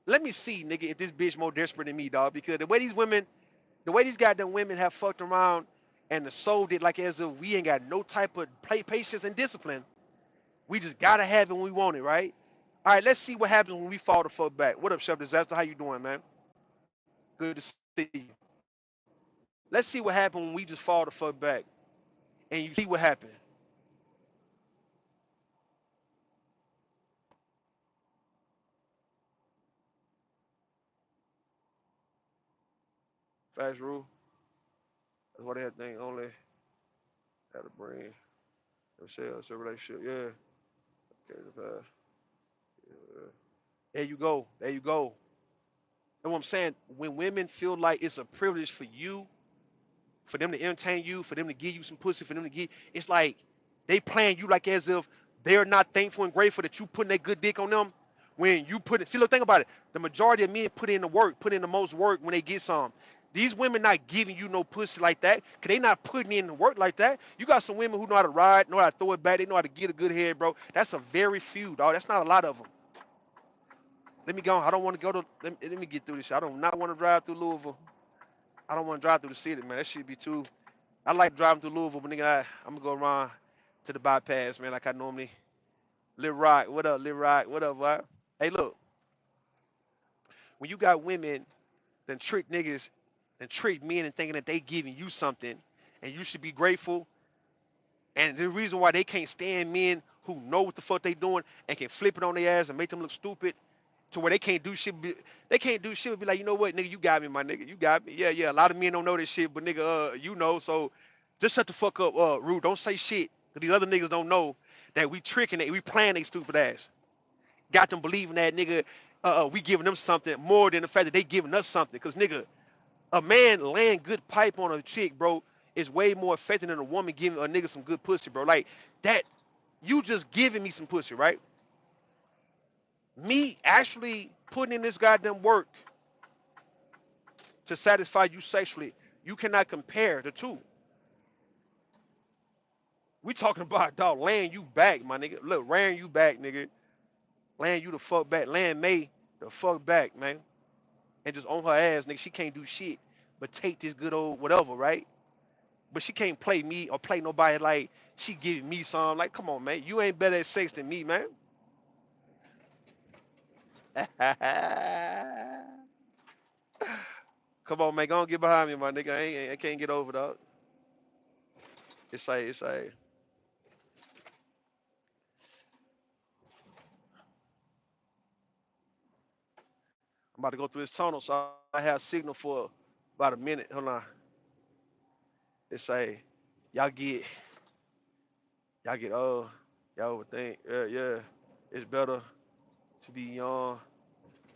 Speaker 1: Let me see, nigga, if this bitch more desperate than me, dog. Because the way these goddamn women have fucked around and sold it like as if we ain't got no type of patience and discipline. We just gotta have it when we want it, right? All right, let's see what happens when we fall the fuck back. What up, Chef Disaster? How you doing, man? Good to see you. Let's see what happens when we just fall the fuck back, and you see what happened. Fast rule. That's why that thing only had a brain. It's a relationship. Yeah. Okay. Yeah. There you go. There you go. And what I'm saying, when women feel like it's a privilege for them to entertain you, for them to give you some pussy, for them to give, it's like they playing you like as if they're not thankful and grateful that you putting that good dick on them. When you put it, see, look, think about it. The majority of men put in the work, put in the most work when they get some. These women not giving you no pussy like that, cause they not putting in the work like that. You got some women who know how to ride, know how to throw it back, they know how to get a good head, bro. That's a very few, dog. That's not a lot of them. Let me go. I don't want to go to. Let me get through this shit. I don't not want to drive through Louisville. I don't want to drive through the city, man. That shit be too. I like driving through Louisville, but nigga, I'm gonna go around to the bypass, man, like I normally. Lil Rock, what up, Lil Rock? What up, boy? Hey, look, when you got women that trick niggas and trick men and thinking that they giving you something, and you should be grateful. And the reason why they can't stand men who know what the fuck they doing and can flip it on their ass and make them look stupid to where they can't do shit. They can't do shit. Be like, you know what, nigga, you got me, my nigga, you got me. Yeah, yeah. A lot of men don't know this shit, but nigga, you know. So just shut the fuck up, rude. Don't say shit. Cause these other niggas don't know that we tricking it. We playing they stupid ass. Got them believing that nigga, we giving them something more than the fact that they giving us something. Cause nigga, a man laying good pipe on a chick, bro, is way more effective than a woman giving a nigga some good pussy, bro. Like that, you just giving me some pussy, right? Me actually putting in this goddamn work to satisfy you sexually, you cannot compare the two. We talking about, dog, laying you back, my nigga. Look, laying you back, nigga. Laying you the fuck back. Laying May the fuck back, man. And just on her ass, nigga. She can't do shit but take this good old whatever, right? But she can't play me or play nobody like she giving me some. Like, come on, man. You ain't better at sex than me, man. Come on, man. Go on, get behind me, my nigga. I can't get over, dog. It's like, I'm about to go through this tunnel, so I have signal for about a minute. Hold on. It's like, y'all get, y'all get, y'all overthink. Yeah, yeah. It's better to be young.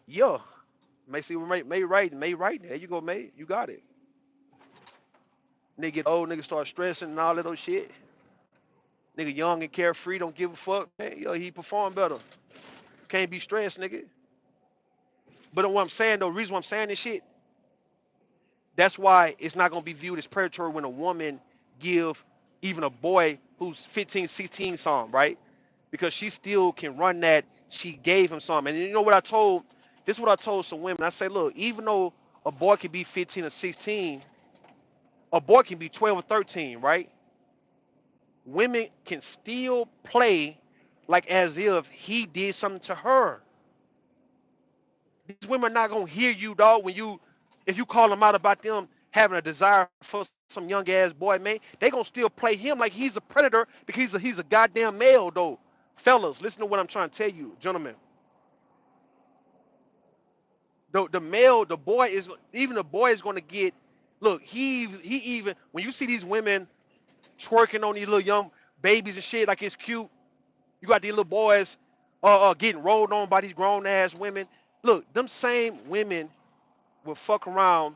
Speaker 1: Yeah. May see, May right. May right. There you go, May. You got it. Nigga get old, nigga start stressing and all that other shit. Nigga young and carefree, don't give a fuck, man. Yo, he perform better. Can't be stressed, nigga. But what I'm saying though, the reason why I'm saying this shit, that's why it's not gonna be viewed as predatory when a woman give even a boy who's 15, 16 some, right? Because she still can run that. She gave him some, and you know what I told? This is what I told some women. I say, look, even though a boy can be 15 or 16, a boy can be 12 or 13, right? Women can still play like as if he did something to her. These women are not gonna hear you, dog. If you call them out about them having a desire for some young ass boy, man, they gonna still play him like he's a predator because he's a goddamn male, though. Fellas, listen to what I'm trying to tell you, gentlemen. The male, the boy is gonna get. Look, he even when you see these women twerking on these little young babies and shit like it's cute. You got these little boys getting rolled on by these grown ass women. Look, them same women will fuck around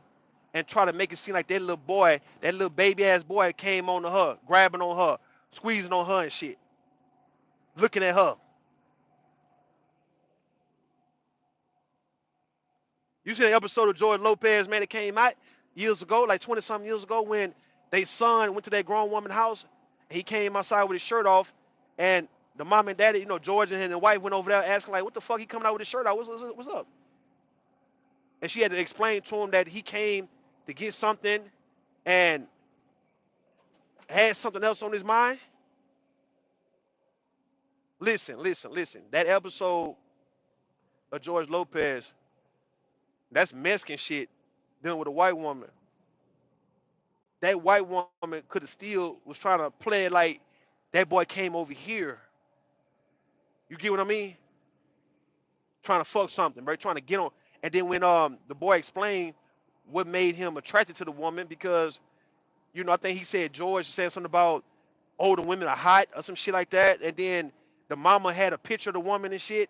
Speaker 1: and try to make it seem like that little boy, that little baby ass boy came on to her, grabbing on her, squeezing on her and shit, looking at her. You see the episode of George Lopez, man, that came out years ago, like 20 something years ago, when they son went to that grown woman house. And he came outside with his shirt off, and the mom and daddy, George and the wife went over there asking like, "What the fuck? He coming out with his shirt out? What's up?" And she had to explain to him that he came to get something and had something else on his mind. Listen, listen, listen. That episode of George Lopez, that's Mexican shit dealing with a white woman. That white woman could have still was trying to play it like that boy came over here. You get what I mean? Trying to fuck something, right? Trying to get on. And then when the boy explained what made him attracted to the woman, because I think he said George said something about older women are hot or some shit like that. And then the mama had a picture of the woman and shit.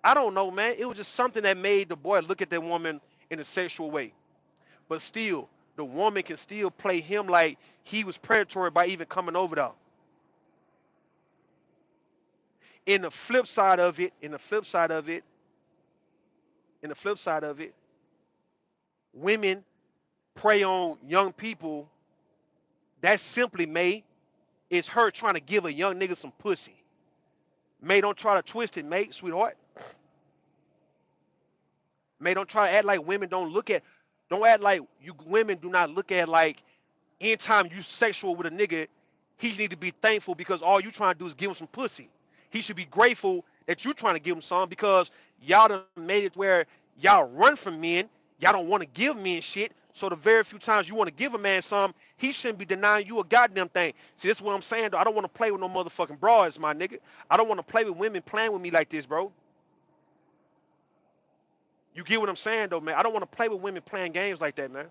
Speaker 1: I don't know, man. It was just something that made the boy look at that woman in a sexual way. But still, the woman can still play him like he was predatory by even coming over there. In the flip side of it, in the flip side of it, in the flip side of it, women prey on young people. That simply May is her trying to give a young nigga some pussy. May, don't try to twist it, mate, sweetheart. May, don't try to act like women don't act like you women do not look at like anytime you sexual with a nigga, he need to be thankful because all you trying to do is give him some pussy. He should be grateful that you trying to give him some because y'all done made it where y'all run from men. Y'all don't want to give men shit. So the very few times you want to give a man some, he shouldn't be denying you a goddamn thing. See, this is what I'm saying, though. I don't want to play with no motherfucking broads, my nigga. I don't want to play with women playing with me like this, bro. You get what I'm saying, though, man? I don't want to play with women playing games like that, man.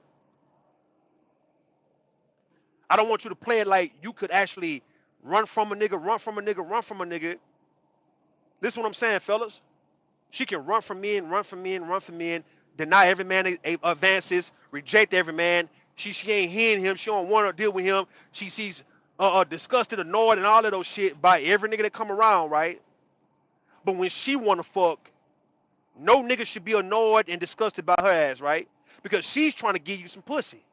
Speaker 1: I don't want you to play it like you could actually run from a nigga, run from a nigga, run from a nigga. Listen what I'm saying, fellas. She can run from men, run from men, run from men, deny every man advances, reject every man. She ain't hearing him. She don't want to deal with him. She sees disgusted, annoyed, and all of those shit by every nigga that come around, right? But when she want to fuck, no nigga should be annoyed and disgusted by her ass, right? Because she's trying to give you some pussy.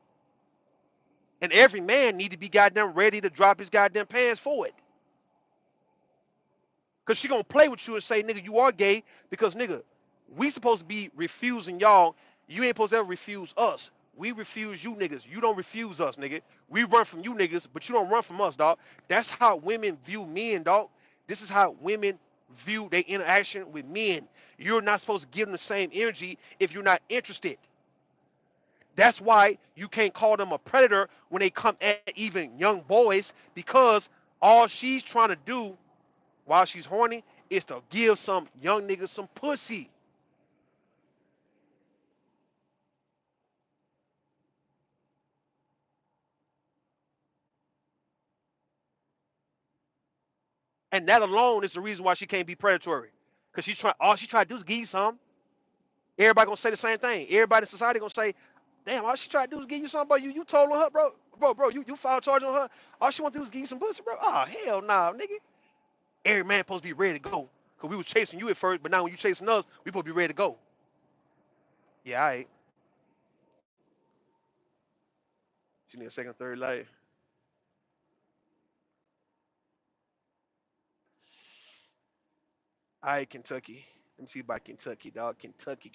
Speaker 1: And every man need to be goddamn ready to drop his goddamn pants for it. Because she gonna play with you and say, nigga, you are gay. Because, nigga, we supposed to be refusing y'all. You ain't supposed to ever refuse us. We refuse you niggas. You don't refuse us, nigga. We run from you niggas, but you don't run from us, dog. That's how women view men, dog. This is how women view their interaction with men. You're not supposed to give them the same energy if you're not interested. That's why you can't call them a predator when they come at even young boys, because all she's trying to do while she's horny is to give some young niggas some pussy. And that alone is the reason why she can't be predatory. Because all she try to do is give you some. Everybody gonna say the same thing. Everybody in society gonna say, damn, all she try to do is give you something, but you told on her, bro. Bro, you filed charge on her. All she want to do is give you some pussy, bro. Oh, hell nah, nigga. Every man supposed to be ready to go. Because we was chasing you at first, but now when you chasing us, we supposed to be ready to go. Yeah, all right. She need a second, third life. All right, Kentucky. Let me see about Kentucky, dog. Kentucky.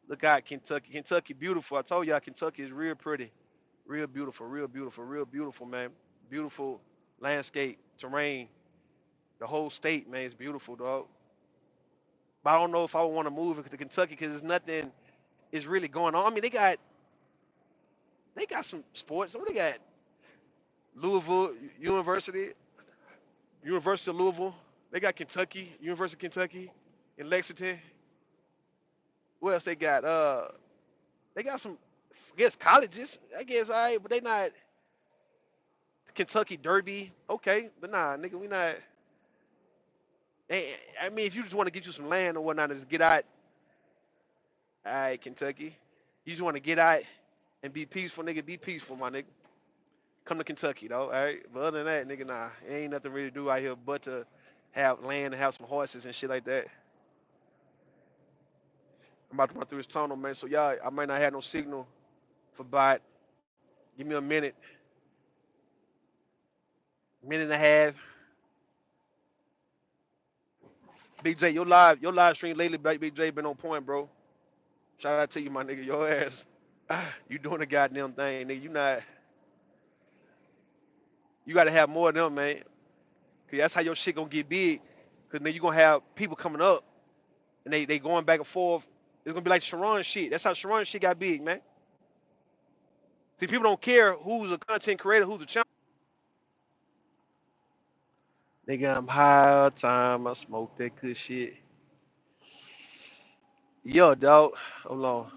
Speaker 1: Look out, Kentucky. Kentucky, beautiful. I told y'all Kentucky is real pretty. Real beautiful, real beautiful, real beautiful, man. Beautiful landscape, terrain. The whole state, man, is beautiful, dog. But I don't know if I would want to move to Kentucky because there's nothing is really going on. I mean, they got some sports. What they got? Louisville University, University of Louisville. They got Kentucky, University of Kentucky in Lexington. What else they got? They got some, I guess, colleges. I guess all right, but they not. Kentucky Derby, okay, but nah, nigga, we not. I mean, if you just want to get you some land or whatnot, just get out. All right, Kentucky. You just want to get out and be peaceful, nigga. Be peaceful, my nigga. Come to Kentucky, though. All right. But other than that, nigga, nah, ain't nothing really to do out here but to have land and have some horses and shit like that. I'm about to run through this tunnel, man. So y'all, I might not have no signal for about. Give me a minute and a half. Big J, your live stream lately, Big J, been on point, bro. Shout out to you, my nigga. Your ass, you doing the goddamn thing, nigga. You not. You gotta have more of them, man. Cause that's how your shit gonna get big. Cause then you gonna have people coming up and they going back and forth. It's gonna be like Sharon shit. That's how Sharon shit got big, man. See, people don't care who's a content creator, who's a channel. Nigga, I'm high all the time. I smoke that good shit. Yo, dog. Hold on.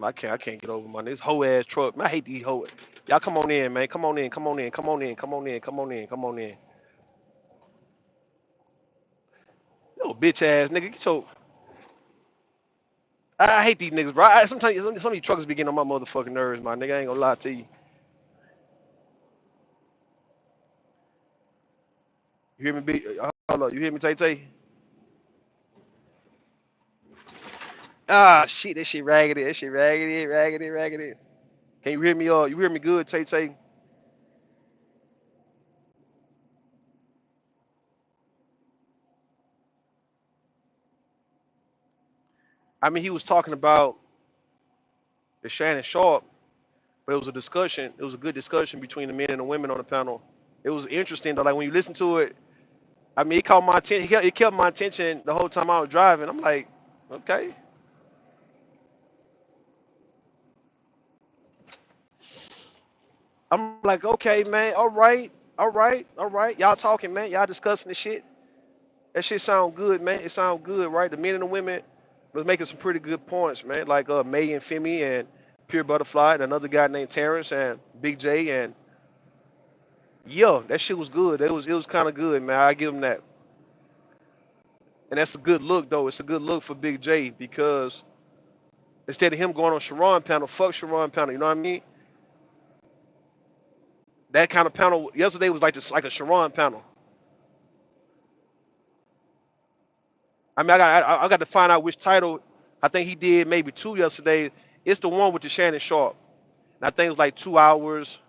Speaker 1: I can't get over my this hoe ass truck. Man, I hate these hoes. Y'all come on in, man. Come on in. Come on in. Come on in. Come on in. Come on in. Come on in. Yo, bitch ass nigga. Get your. I hate these niggas, bro. Sometimes some of these truckers be getting on my motherfucking nerves, my nigga. I ain't gonna lie to you. You hear me, hold up. You hear me, Tay Tay? Ah, shit. That shit raggedy. That shit raggedy, raggedy, raggedy. Can you hear me? You hear me good, Tay Tay? I mean, he was talking about the Shannon Sharp, but it was a discussion. It was a good discussion between the men and the women on the panel. It was interesting though. Like when you listen to it, I mean, it caught my attention. It kept my attention the whole time I was driving. I'm like, okay. I'm like, okay, man. All right, all right, all right. Y'all talking, man. Y'all discussing the shit. That shit sound good, man. It sound good, right? The men and the women was making some pretty good points, man. Like May and Femi and Pure Butterfly and another guy named Terrence and Big J and yeah, that shit was good. It was kind of good, man. I give him that. And that's a good look though. It's a good look for Big J because instead of him going on Sharon panel, fuck Sharon panel. You know what I mean? That kind of panel yesterday was like this, like a Sharon panel. I mean, I got to find out which title. I think he did maybe two yesterday. It's the one with the Shannon Sharp. And I think it was like 2 hours.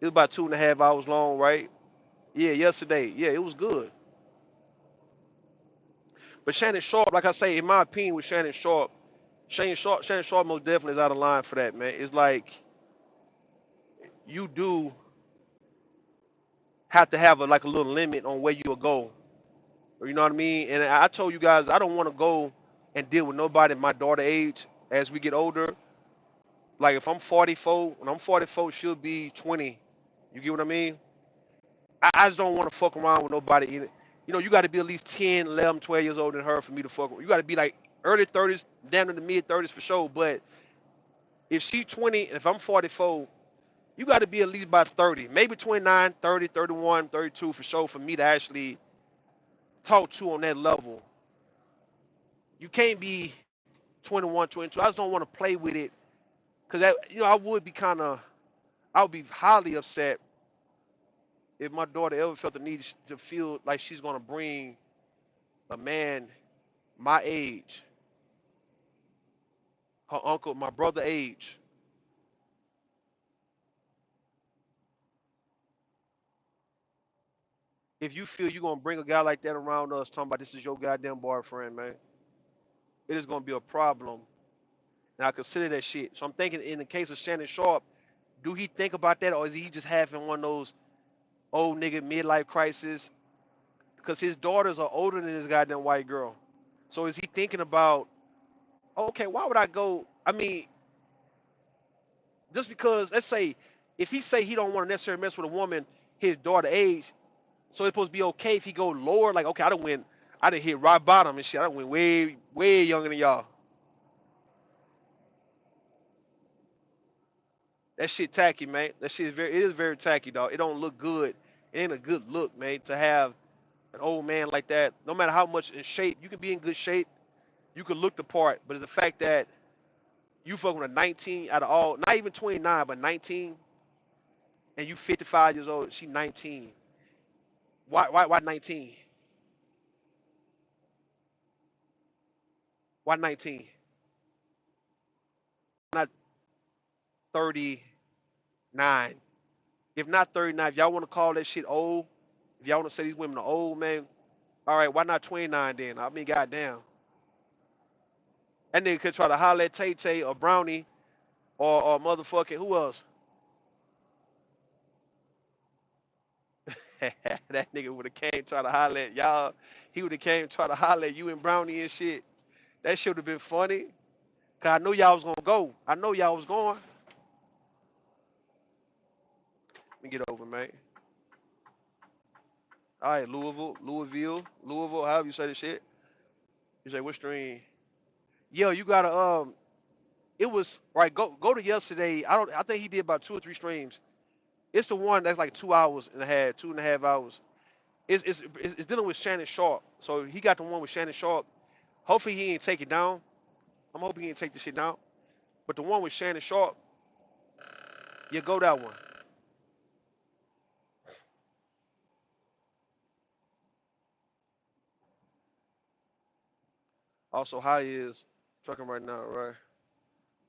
Speaker 1: It was about 2.5 hours long, right? Yeah, yesterday. Yeah, it was good. But Shannon Sharp, like I say, in my opinion, with Shannon Sharp most definitely is out of line for that, man. It's like you do have to have like a little limit on where you'll go. You know what I mean? And I told you guys I don't want to go and deal with nobody my daughter age as we get older. Like if I'm 44, when I'm 44, she'll be 20. You get what I mean? I just don't want to fuck around with nobody either. You know, you got to be at least 10, 11, 12 years older than her for me to fuck with. You got to be like early 30s, down to the mid 30s for sure. But if she's 20 and if I'm 44, you got to be at least about 30, maybe 29, 30, 31, 32 for sure for me to actually talk to on that level. You can't be 21, 22. I just don't want to play with it because that, I would be highly upset if my daughter ever felt the need to feel like she's gonna bring a man my age, her uncle, my brother age. If you feel you're gonna bring a guy like that around us, talking about this is your goddamn boyfriend, man, it is gonna be a problem. And I consider that shit. So I'm thinking in the case of Shannon Sharp, do he think about that or is he just having one of those old nigga midlife crisis? Because his daughters are older than this goddamn white girl. So is he thinking about, okay, why would I go? I mean, just because let's say if he say he don't want to necessarily mess with a woman his daughter age, so it's supposed to be okay if he go lower, like okay, I done hit rock bottom and shit. I done went way, way younger than y'all. That shit tacky, man. That shit it is very tacky, dog. It don't look good. It ain't a good look, man, to have an old man like that. No matter how much in shape, you can be in good shape, you can look the part, but it's the fact that you fucking with a 19 out of all, not even 29, but 19, and you 55 years old, she 19. Why 19? Why 19? Not 39. If not 39, if y'all want to call that shit old, if y'all want to say these women are old, man, all right, why not 29 then? I mean, goddamn. That nigga could try to holler at Tay Tay or Brownie or motherfucking who else? That nigga would have came try to holler at y'all. He would have came try to holler at you and Brownie and shit. That shit would have been funny. Cause I know y'all was gonna go. I know y'all was going. Let me get over, man. All right, Louisville, however you say the shit. You say what stream? Yo, you gotta it was right. Go to yesterday. I think he did about 2 or 3 streams. It's the one that's like 2 hours and a half, 2.5 hours. It's dealing with Shannon Sharp. So he got the one with Shannon Sharp. Hopefully he ain't take it down. I'm hoping he ain't take the shit down. But the one with Shannon Sharp, yeah, go that one. Also, how he is trucking right now, right?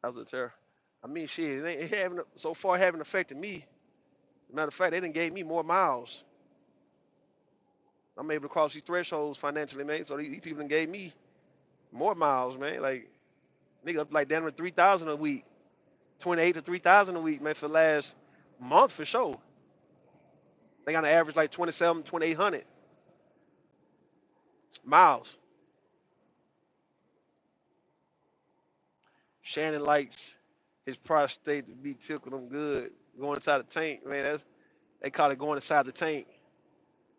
Speaker 1: How's the terror? I mean, shit, it ain't having so far haven't affected me. Matter of fact, they done gave me more miles. I'm able to cross these thresholds financially, man. So these people done gave me more miles, man. Like nigga up like down to 3,000 a week, 28 to 3,000 a week, man, for the last month for sure. They got an average like 27, 2,800 miles. Shannon likes his prostate to be tickled him good. Going inside the tank, man. They call it going inside the tank.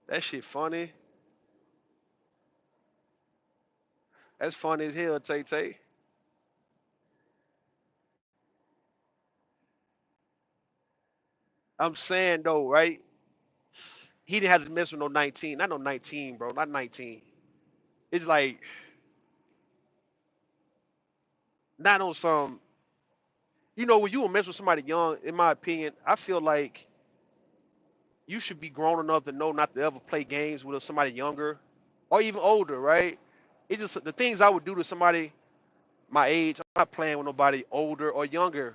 Speaker 1: That shit funny. That's funny as hell, Tay Tay. I'm saying though, right? He didn't have to mess with no 19. Not no 19, bro. Not 19. It's like not on some. When you will mess with somebody young, in my opinion, I feel like you should be grown enough to know not to ever play games with somebody younger or even older, right? It's just the things I would do to somebody my age. I'm not playing with nobody older or younger.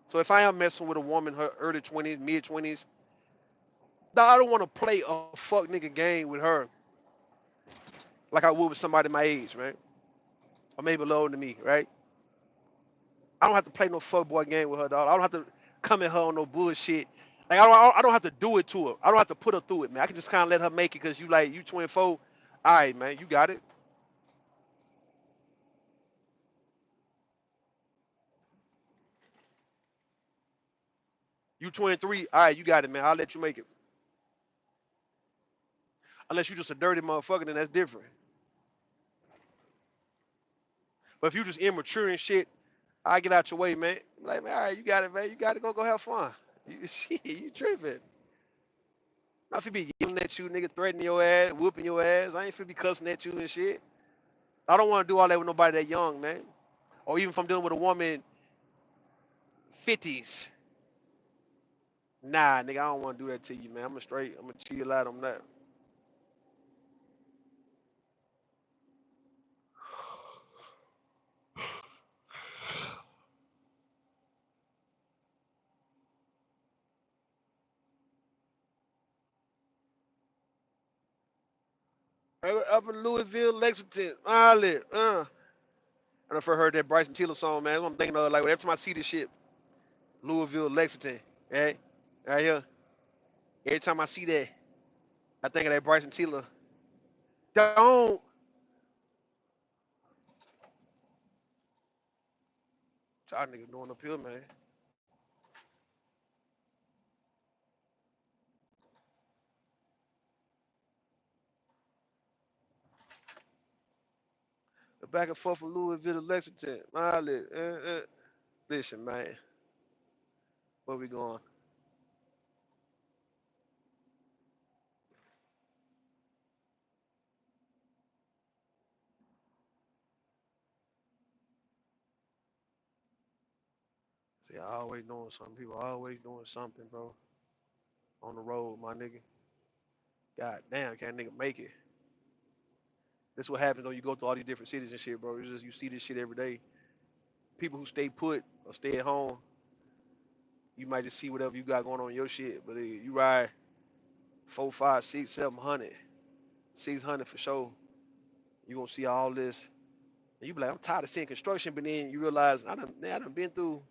Speaker 1: So if I am messing with a woman, her early 20s, mid 20s, I don't want to play a fuck nigga game with her like I would with somebody my age, man, or maybe a little older than me, right? I don't have to play no fuck boy game with her, dog. I don't have to come at her on no bullshit. Like I don't have to do it to her. I don't have to put her through it, man. I can just kind of let her make it because you 24. All right, man, you got it. You 23. All right, you got it, man. I'll let you make it. Unless you just a dirty motherfucker, then that's different. But if you just immature and shit, I get out your way, man. Like, man, all right, you got it, man. You got to go have fun. You shit, you tripping. Not if you be yelling at you, nigga, threatening your ass, whooping your ass. I ain't finna be cussing at you and shit. I don't want to do all that with nobody that young, man. Or even if I'm dealing with a woman 50s. Nah, nigga, I don't want to do that to you, man. I'm gonna chill out on that. Up in Louisville, Lexington, Marley, I never heard that Bryson Tiller song, man. That's what I'm thinking of. Like every time I see this shit, Louisville, Lexington, hey, right here. Every time I see that, I think of that Bryson Tiller. Don't. Y'all niggas doing up here, man. The back and forth from Louisville to Lexington, Marley. Listen, man. Where we going? See, I always doing something. People always doing something, bro. On the road, my nigga. God damn, can't nigga make it. This what happens when you go through all these different cities and shit, bro. It's just you see this shit every day. People who stay put or stay at home, you might just see whatever you got going on in your shit. But you ride 4, 5, 6, 700, 600 for sure. You gonna see all this, and you be like, I'm tired of seeing construction. But then you realize I done been through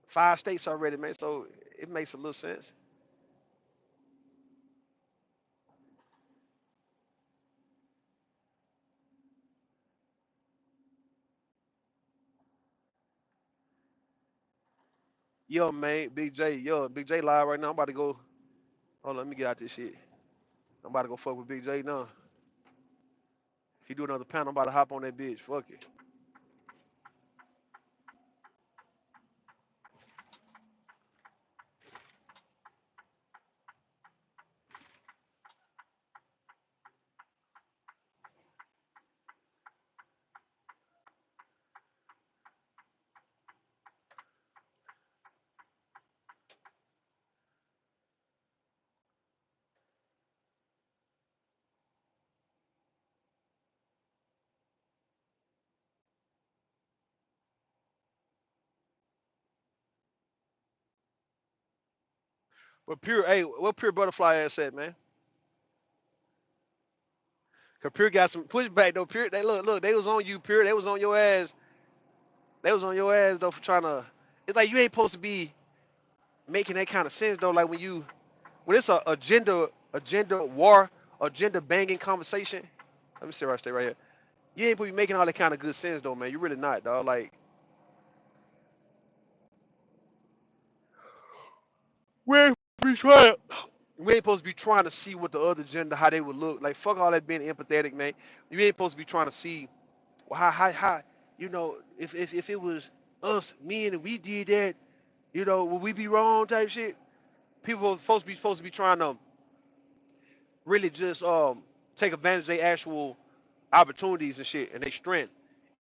Speaker 1: 5 states already, man. So it makes a little sense. Yo, man, Big J live right now. I'm about to go. Hold on, let me get out this shit. I'm about to go fuck with Big J now. If he do another panel, I'm about to hop on that bitch. Fuck it. But pure, hey, what pure butterfly ass at, man? Cause pure got some pushback though. Pure, they look, they was on you. Pure, they was on your ass. They was on your ass though for trying to. It's like you ain't supposed to be making that kind of sense though. Like when it's a agenda war, agenda banging conversation. Let me see right, stay right here. You ain't supposed to be making all that kind of good sense though, man. You really not, dog. Like we ain't be trying. We ain't supposed to be trying to see what the other gender how they would look. Like fuck all that being empathetic, man. You ain't supposed to be trying to see well, how if it was us, men, and we did that, would we be wrong type shit? People are supposed to be trying to really just take advantage of their actual opportunities and shit and their strength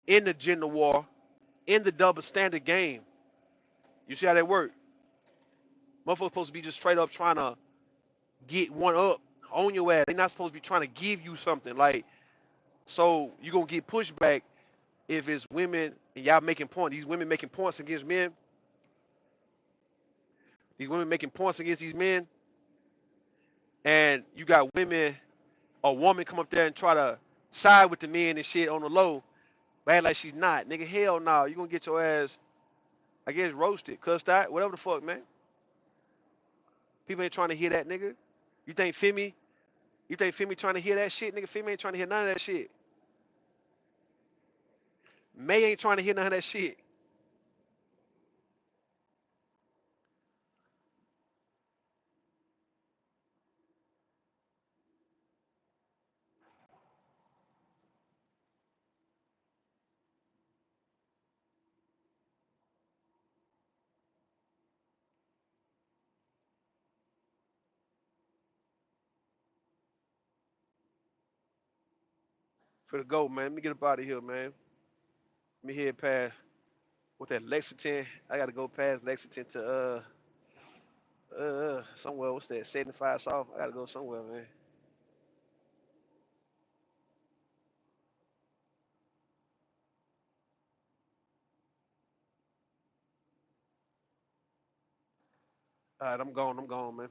Speaker 1: in the gender war, in the double standard game. You see how that work? Motherfuckers supposed to be just straight up trying to get one up on your ass. They not supposed to be trying to give you something. Like, so you gonna get pushback if it's women and y'all making points. These women making points against men. These women making points against these men, and you got women, a woman come up there and try to side with the men and shit on the low, but act like she's not. Nigga, hell no. You gonna get your ass, I guess, roasted, cussed out, whatever the fuck, man. People ain't trying to hear that, nigga. You think Femi? You think Femi trying to hear that shit, nigga? Femi ain't trying to hear none of that shit. May ain't trying to hear none of that shit. For the go, man. Let me get up out of here, man. Let me head past what that Lexington. I gotta go past Lexington to somewhere. What's that? 75 South. I gotta go somewhere, man. All right, I'm gone. I'm gone, man.